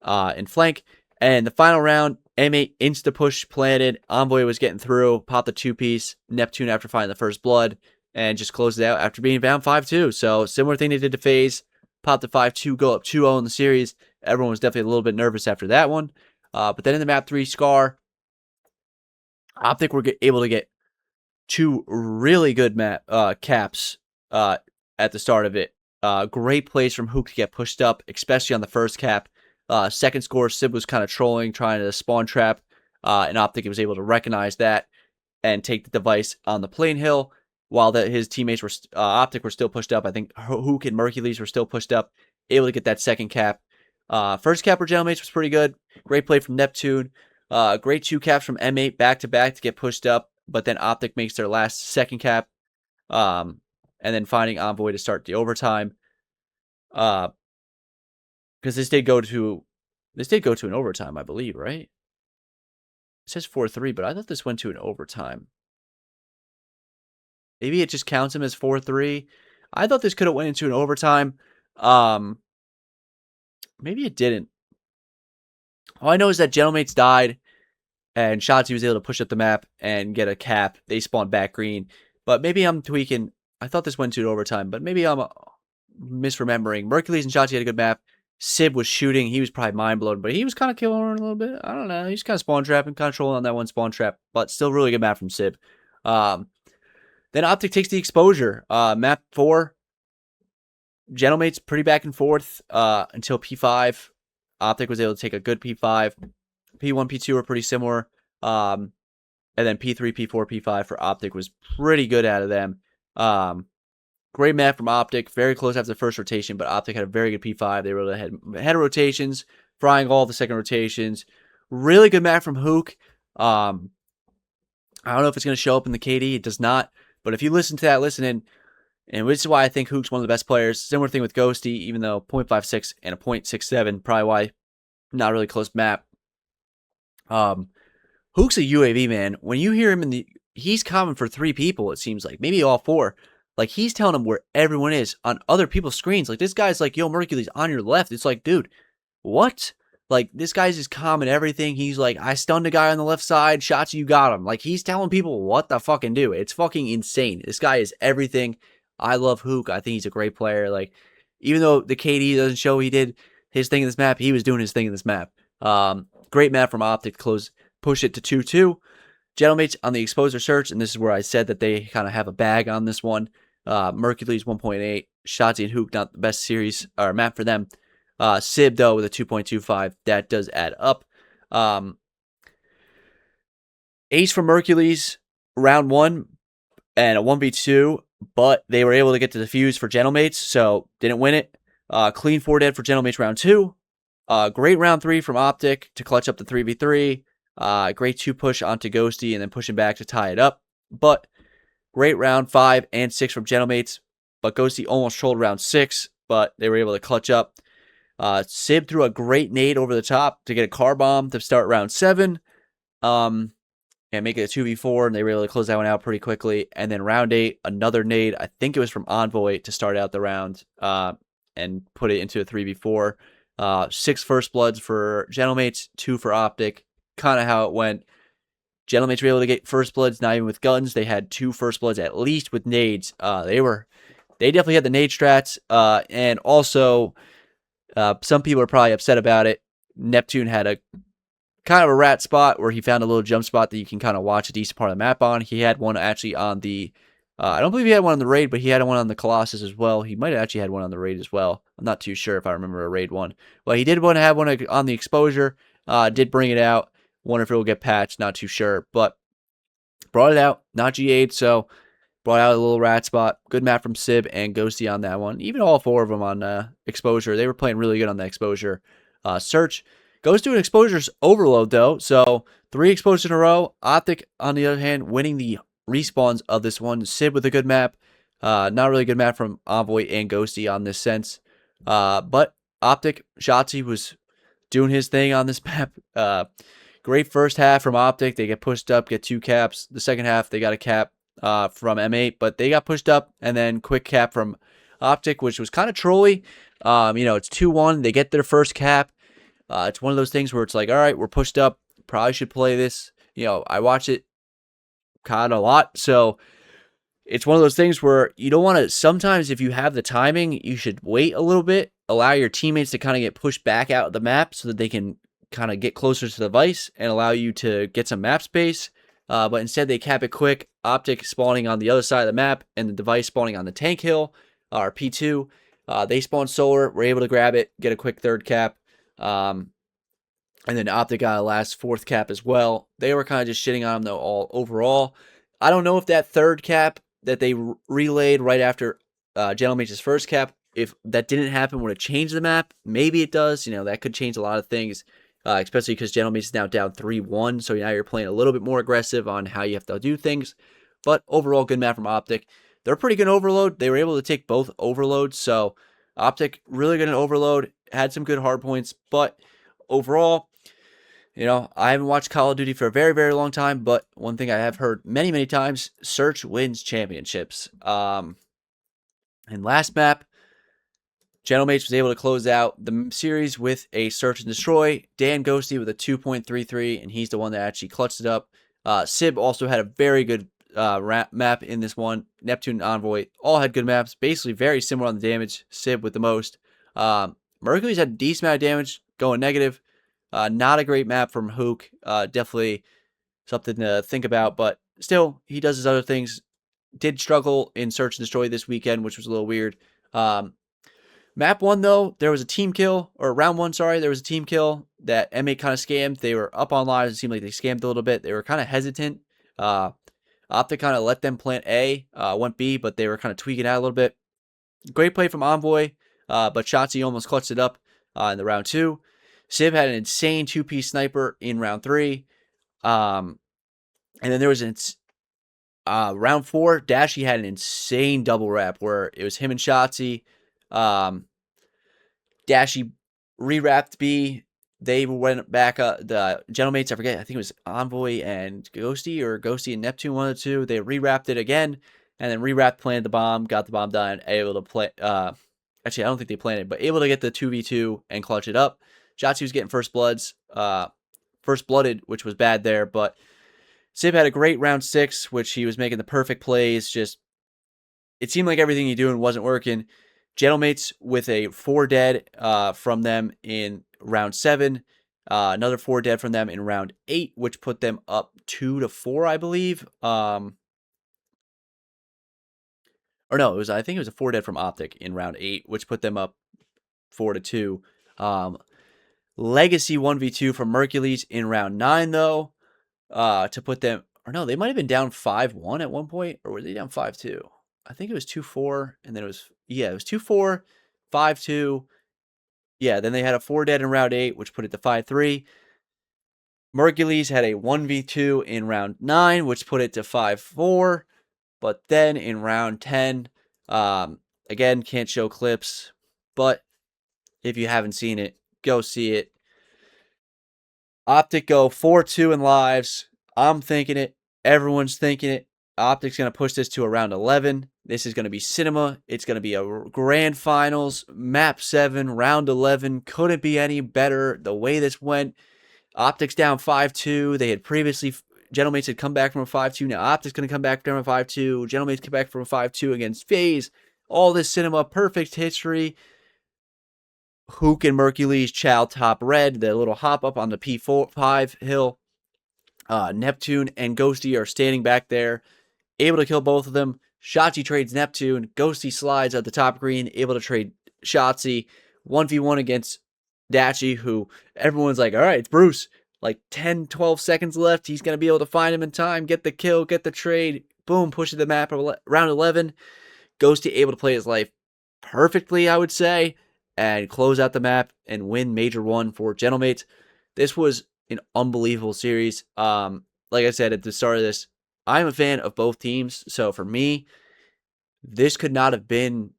and flank. And the final round, M8 insta-push planted. Envoy was getting through, popped the 2-piece. Neptune after finding the first blood, and just closed it out after being down 5-2. So similar thing they did to FaZe. Popped the 5-2, go up 2-0 in the series. Everyone was definitely a little bit nervous after that one. But then in the map 3 Scar, OpTic were able to get 2 really good caps at the start of it. Great plays from Hook to get pushed up, especially on the first cap. Second score, Sib was kind of trolling, trying to spawn trap, and OpTic was able to recognize that and take the device on the plane hill, while his teammates were OpTic were still pushed up. I think Hook and Mercules were still pushed up, able to get that second cap. First cap for Gentlemates was pretty good. Great play from Neptune. Great 2 caps from M8 back-to-back to get pushed up, but then OpTic makes their last second cap and then finding Envoy to start the overtime. Because this did go to an overtime, I believe, right? It says 4-3, but I thought this went to an overtime. Maybe it just counts him as 4-3. I thought this could have went into an overtime. Maybe it didn't. All I know is that Gentlemates died, and Shotzi was able to push up the map and get a cap. They spawned back green. But maybe I'm tweaking. I thought this went to an overtime, but maybe I'm misremembering. Mercules and Shotzi had a good map. Sib was shooting. He was probably mind blown, but he was kind of killing her a little bit. I don't know. He's kind of spawn trapping, controlling on that one spawn trap, but still really good map from Sib. Then OpTic takes the exposure. Map 4. Gentlemates pretty back and forth until P5. OpTic was able to take a good P5. P1, P2 were pretty similar. And then P3, P4, P5 for OpTic was pretty good out of them. Great map from OpTic. Very close after the first rotation, but OpTic had a very good P5. They were ahead of rotations, frying all the second rotations. Really good map from Hook. I don't know if it's going to show up in the KD. It does not. But if you listen to that, listen in. And this is why I think Hook's one of the best players. Similar thing with Ghosty, even though 0.56 and a 0.67, probably why not really close map. Hook's a UAV, man. When you hear him he's common for 3 people, it seems like. Maybe all 4. Like, he's telling them where everyone is on other people's screens. Like, this guy's like, yo, Mercules, on your left. It's like, dude, what? Like, this guy's just calm and everything. He's like, I stunned a guy on the left side. Shots, you got him. Like, he's telling people what to fucking do. It's fucking insane. This guy is everything. I love Hook. I think he's a great player. Like, even though the KD doesn't show he did his thing in this map, he was doing his thing in this map. Great map from OpTic to push it to 2-2. Gentlemates on the exposure search, and this is where I said that they kind of have a bag on this one. Mercules 1.8, Shotzi and Hook not the best series or map for them. Sib though with a 2.25, that does add up. Ace for Mercules round 1 and a 1v2, but they were able to get to the fuse for Gentlemates, so didn't win it. Clean 4 dead for Gentlemates round 2. Great round 3 from OpTic to clutch up the 3v3. Great 2 push onto Ghosty and then pushing back to tie it up. But great round 5 and 6 from Gentlemates. But Ghosty almost trolled round 6, but they were able to clutch up. Sib threw a great nade over the top to get a car bomb to start round 7. And make it a 2v4, and they were able to close that one out pretty quickly. And then round 8, another nade. I think it was from Envoy to start out the round and put it into a 3v4. 6 first bloods for Gentlemates, 2 for OpTic. Kind of how it went. Gentlemates were able to get first bloods, not even with guns. They had 2 first bloods at least with nades. They definitely had the nade strats. And also, some people are probably upset about it. Neptune had a kind of a rat spot where he found a little jump spot that you can kind of watch a decent part of the map on. He had one actually on the, I don't believe he had one on the raid, but he had one on the Colossus as well. He might have actually had one on the raid as well. I'm not too sure if I remember a raid one. Well, he did want to have one on the exposure. Did bring it out. Wonder if it will get patched. Not too sure, but brought it out. Not G8, so brought out a little rat spot. Good map from Sib and Ghosty on that one. Even all 4 of them on exposure. They were playing really good on the exposure search. Goes to an exposures overload, though. So 3 exposures in a row. OpTic, on the other hand, winning the respawns of this one. Sib with a good map. Not really good map from Envoy and Ghosty on this sense. But OpTic, Shotzi was doing his thing on this map. Great first half from OpTic. They get pushed up, get 2 caps. The second half, they got a cap from M8, but they got pushed up. And then quick cap from OpTic, which was kind of trolly. It's 2-1. They get their first cap. It's one of those things where it's like, all right, we're pushed up. Probably should play this. I watch it kind of a lot. So it's one of those things where you don't want to, sometimes if you have the timing, you should wait a little bit, allow your teammates to kind of get pushed back out of the map so that they can kind of get closer to the device and allow you to get some map space. But instead they cap it quick. OpTic spawning on the other side of the map and the device spawning on the tank hill, or P2. They spawn solar. We're able to grab it, get a quick 3rd cap. And then OpTic got a last 4th cap as well. They were kind of just shitting on him, though, all overall. I don't know if that 3rd cap that they relayed right after Gentlemates' first cap, if that didn't happen, would it change the map? Maybe it does. That could change a lot of things, especially because Gentlemates is now down 3-1. So now you're playing a little bit more aggressive on how you have to do things. But overall, good map from OpTic. they're pretty good in overload. They were able to take both overloads. So OpTic really good in overload, had some good hard points. But overall, I haven't watched Call of Duty for a very, very long time. But one thing I have heard many, many times, Search wins championships. And last map, Gentlemates was able to close out the series with a Search and Destroy. Dan Ghosty with a 2.33, and he's the one that actually clutched it up. Sib also had a very good map in this one. Neptune and Envoy all had good maps, basically very similar on the damage. Sib with the most. Mercury's had a decent amount of damage, going negative. Not a great map from Hook. Definitely something to think about, but still, he does his other things. Did struggle in Search and Destroy this weekend, which was a little weird. Map 1, though, there was a team kill, or round 1, sorry, there was a team kill that M8 kind of scammed. They were up on lives. It seemed like they scammed a little bit. They were kind of hesitant. OpTic kind of let them plant A, went B, but they were kind of tweaking out a little bit. Great play from Envoy, but Shotzi almost clutched it up in the round 2. Sib had an insane 2-piece sniper in round 3. And then there was round 4, Dashy had an insane double wrap where it was him and Shotzi. Dashy re-wrapped B. They went back the Gentlemates, I forget, I think it was Envoy and Ghosty, or Ghosty and Neptune, one of the two. They re-wrapped it again, and then re-wrapped, planted the bomb, got the bomb done, able to play. Actually, I don't think they planted, but able to get the 2v2 and clutch it up. Shotzi was getting first blooded, which was bad there, but Sib had a great round 6, which he was making the perfect plays. Just, it seemed like everything he doing wasn't working. Gentlemates with a 4 dead from them in round 7. Another 4 dead from them in round 8, which put them up 2-4, I believe. Or no, I think it was a 4 dead from OpTic in round 8, which put them up 4-2. Legacy 1v2 from Mercules in round 9, though, to put them, or no, they might have been down 5-1 at one point, or were they down 5-2? I think it was 2-4, and then it was 2-4, 5-2. Yeah, then they had a 4 dead in round 8, which put it to 5-3. Mercules had a 1v2 in round 9, which put it to 5-4. But then in round 10, again, can't show clips, but if you haven't seen it, go see it. OpTic go 4-2 in lives. I'm thinking it. Everyone's thinking it. OpTic's going to push this to around 11. This is going to be cinema. It's going to be a grand finals, map 7, round 11. Couldn't be any better the way this went. OpTic's down 5-2. They had previously, Gentlemates had come back from a 5-2. Now OpTic's going to come back from a 5-2. Gentlemates come back from a 5-2 against FaZe. All this cinema, perfect history. Hook and Mercules, Chow top red, the little hop up on the P5 hill. Neptune and Ghosty are standing back there, able to kill both of them. Shotzi trades Neptune. Ghosty slides at the top green, able to trade Shotzi. 1v1 against Dashy, who everyone's like, all right, it's Bruce. Like 10, 12 seconds left. He's going to be able to find him in time, get the kill, get the trade. Boom, pushes the map round 11. Ghosty able to play his life perfectly, I would say, and close out the map and win Major 1 for Gentlemates. This was an unbelievable series. Like I said at the start of this, I'm a fan of both teams. So for me, this could not have been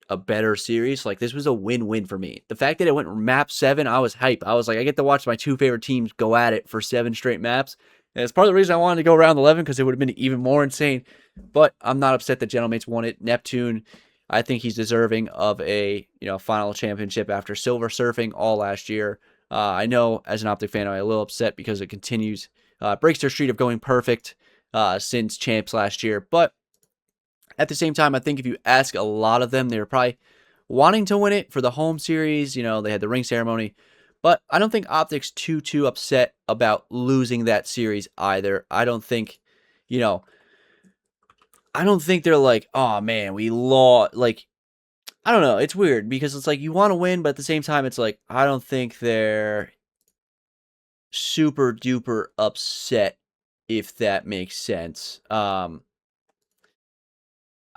a better series. Like, this was a win-win for me. The fact that it went map 7, I was hype. I was like, I get to watch my 2 favorite teams go at it for 7 straight maps. And it's part of the reason I wanted to go round 11, because it would have been even more insane. But I'm not upset that Gentlemates won it. Neptune, I think he's deserving of a final championship after silver surfing all last year. I know as an OpTic fan, I'm a little upset because it continues, breaks their streak of going perfect since champs last year. But at the same time, I think if you ask a lot of them, they were probably wanting to win it for the home series. They had the ring ceremony. But I don't think OpTic's too upset about losing that series either. I don't think, I don't think they're like, oh man, we lost. Like, I don't know. It's weird because it's like you want to win, but at the same time, it's like, I don't think they're super duper upset, if that makes sense. I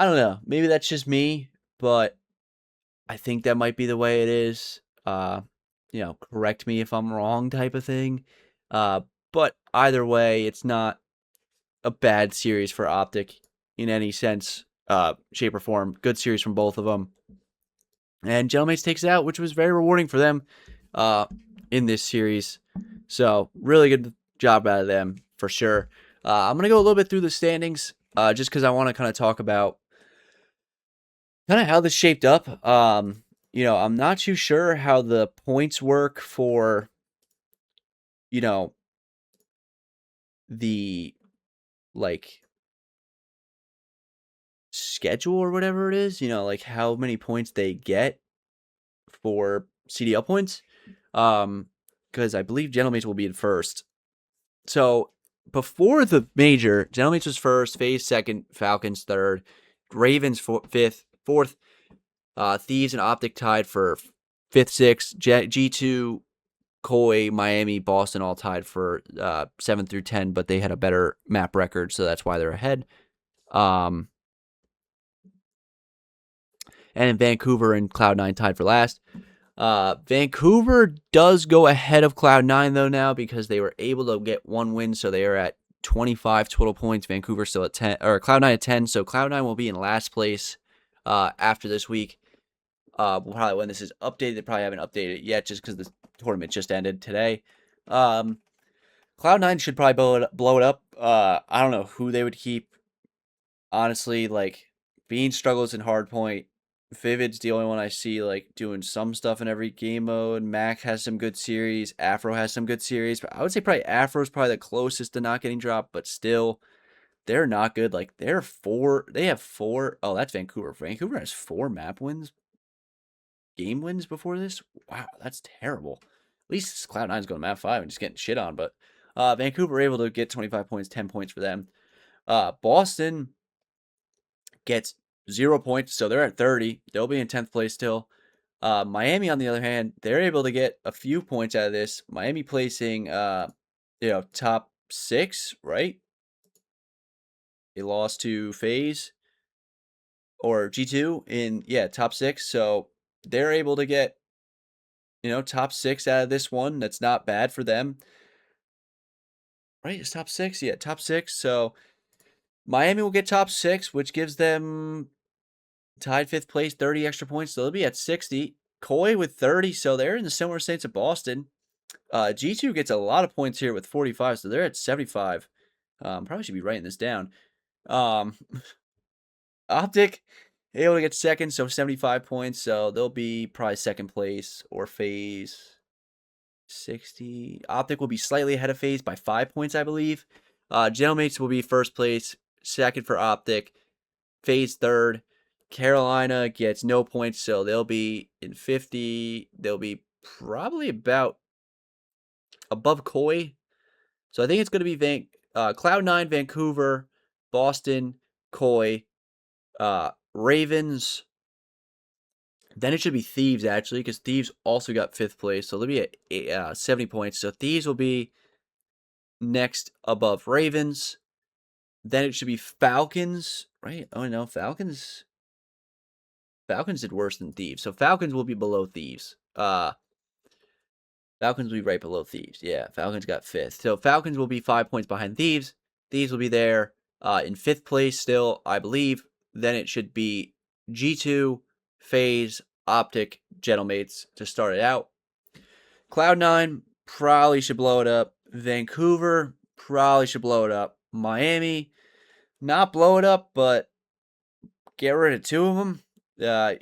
don't know. Maybe that's just me, but I think that might be the way it is. Correct me if I'm wrong type of thing. But either way, it's not a bad series for OpTic in any sense. shape or form. Good series from both of them. And Gentlemates takes it out, which was very rewarding for them in this series. So really good job out of them for sure. I'm going to go a little bit through the standings just because I want to kind of talk about kind of how this shaped up. I'm not too sure how the points work for, the like schedule or whatever it is, like how many points they get for CDL points. Because I believe Gentlemates will be in first. So before the major, Gentlemates was first, FaZe second, Falcons third, Ravens fifth, fourth, Thieves and OpTic tied for fifth, sixth, G2, Koi, Miami, Boston all tied for 7 through 10, but they had a better map record, so that's why they're ahead. And in Vancouver and Cloud9 tied for last. Vancouver does go ahead of Cloud9 though now because they were able to get one win, so they are at 25 total points. Vancouver still at 10, or Cloud9 at 10, so Cloud9 will be in last place after this week. Probably when this is updated, they probably haven't updated it yet just because the tournament just ended today. Cloud9 should probably blow it up. I don't know who they would keep. Honestly, like Bean struggles in hardpoint. Vivid's the only one I see like doing some stuff in every game mode. Mac has some good series. Afro has some good series. But I would say probably Afro's probably the closest to not getting dropped, but still, they're not good. Like they have four. Oh, that's Vancouver. Vancouver has 4 map wins, game wins before this. Wow, that's terrible. At least Cloud9's going to map 5 and just getting shit on. But Vancouver able to get 25 points, 10 points for them. Boston gets 0 points, so they're at 30. They'll be in 10th place still. Miami, on the other hand, they're able to get a few points out of this. Miami placing, top 6, right? They lost to FaZe or G2 in, top 6. So they're able to get, top 6 out of this one. That's not bad for them. Right? It's top 6? Yeah, top 6. So Miami will get top 6, which gives them tied 5th place, 30 extra points. So they'll be at 60. Koi with 30, so they're in the similar states of Boston. G2 gets a lot of points here with 45, so they're at 75. Probably should be writing this down. OpTic able to get second, so 75 points, so they'll be probably second place, or FaZe 60. OpTic will be slightly ahead of FaZe by 5 points, I believe. Gentlemates will be first place, second for OpTic, FaZe third. Carolina gets no points, so they'll be in 50. They'll be probably about above Koi. So I think it's going to be Cloud9, Vancouver, Boston, Koi, Ravens. Then it should be Thieves, actually, because Thieves also got 5th place. So they'll be at 70 points. So Thieves will be next above Ravens. Then it should be Falcons, right? Oh, no, Falcons did worse than Thieves. So Falcons will be below Thieves. Falcons will be right below Thieves. Yeah, Falcons got 5th. So Falcons will be 5 points behind Thieves. Thieves will be there in 5th place still, I believe. Then it should be G2, FaZe, OpTic, Gentlemates to start it out. Cloud9 probably should blow it up. Vancouver probably should blow it up. Miami, not blow it up, but get rid of 2 of them.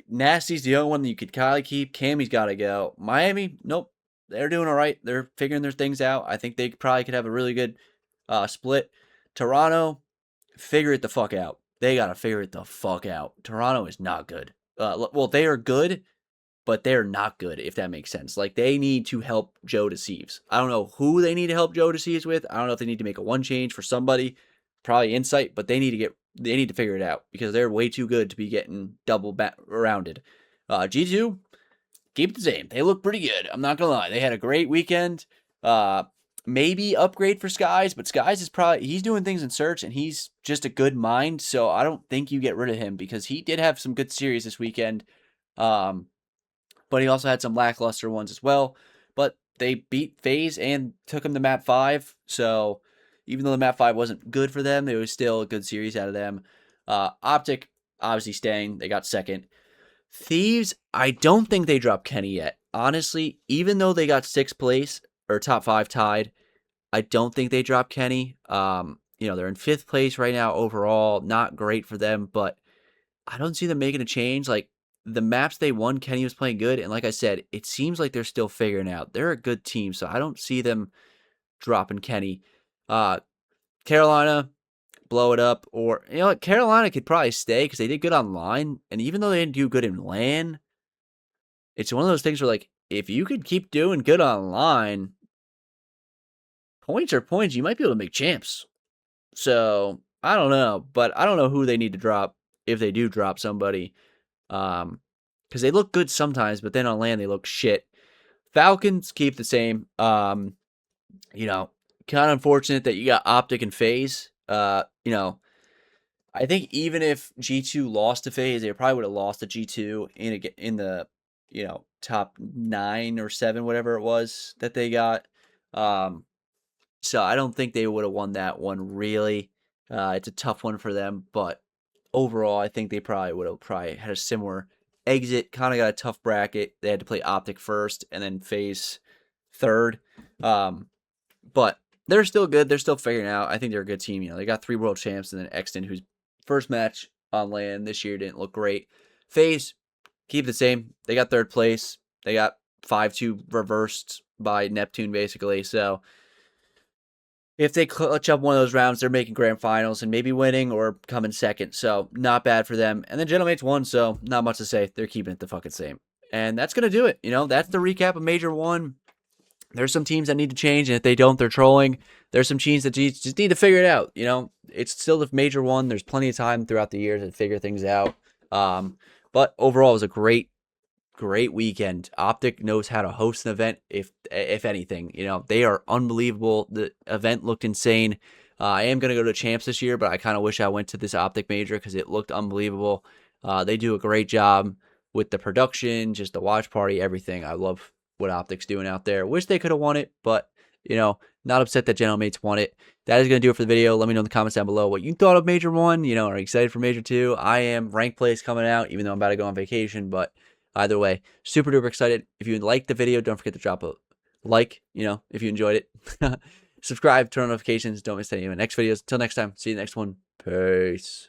Nasty's the only one that you could kind of keep. Cammy's got to go. Miami, nope. They're doing all right. They're figuring their things out. I think they probably could have a really good split. Toronto, figure it the fuck out. They got to figure it the fuck out. Toronto is not good. Well, they are good, but they're not good, if that makes sense. Like, they need to help Joe Deceives. I don't know who they need to help Joe Deceives with. I don't know if they need to make a one change for somebody. Probably Insight, but they need to figure it out because they're way too good to be getting double rounded. G2, keep it the same. They look pretty good. I'm not going to lie. They had a great weekend. Maybe upgrade for Skies, but Skies is he's doing things in search and he's just a good mind. So I don't think you get rid of him because he did have some good series this weekend. But he also had some lackluster ones as well. But they beat FaZe and took him to map 5. So even though the map 5 wasn't good for them, it was still a good series out of them. OpTic obviously staying. They got second. Thieves, I don't think they dropped Kenny yet. Honestly, even though they got sixth place or top 5 tied, I don't think they dropped Kenny. They're in fifth place right now overall. Not great for them, but I don't see them making a change. Like the maps they won, Kenny was playing good, and like I said, it seems like they're still figuring out. They're a good team, so I don't see them dropping Kenny. Carolina, blow it up, or you know what? Carolina could probably stay because they did good online, and even though they didn't do good in LAN, it's one of those things where like if you could keep doing good online, points are points. You might be able to make champs. So I don't know, but I don't know who they need to drop if they do drop somebody. Because they look good sometimes, but then on LAN they look shit. Falcons keep the same. Kind of unfortunate that you got OpTic and FaZe. I think even if G2 lost to FaZe, they probably would have lost to G2 in the top 9 or 7, whatever it was that they got. So I don't think they would have won that one really. It's a tough one for them, but overall, I think they probably would have had a similar exit. Kind of got a tough bracket. They had to play OpTic first and then FaZe third. But they're still good. They're still figuring out. I think they're a good team. They got 3 world champs and then Exton, whose first match on LAN this year didn't look great. FaZe, keep the same. They got third place. They got 5-2 reversed by Neptune, basically. So if they clutch up one of those rounds, they're making grand finals and maybe winning or coming second. So not bad for them. And then Gentlemates won, so not much to say. They're keeping it the fucking same. And that's going to do it. That's the recap of Major 1. There's some teams that need to change, and if they don't, they're trolling. There's some teams that just need to figure it out. It's still the Major 1. There's plenty of time throughout the year to figure things out. But overall, it was a great weekend. OpTic knows how to host an event, if anything. They are unbelievable. The event looked insane. I am going to go to champs this year, but I kind of wish I went to this OpTic major because it looked unbelievable. They do a great job with the production, just the watch party, everything. I love what OpTic's doing out there. Wish they could have won it, but not upset that Gentlemates won it. That is going to do it for the video. Let me know in the comments down below what you thought of Major 1. Are you excited for Major 2? I am. Ranked plays coming out, even though I'm about to go on vacation, but either way, super duper excited. If you liked the video, don't forget to drop a like, if you enjoyed it. Subscribe, turn on notifications. Don't miss any of my next videos. Until next time, see you in the next one. Peace.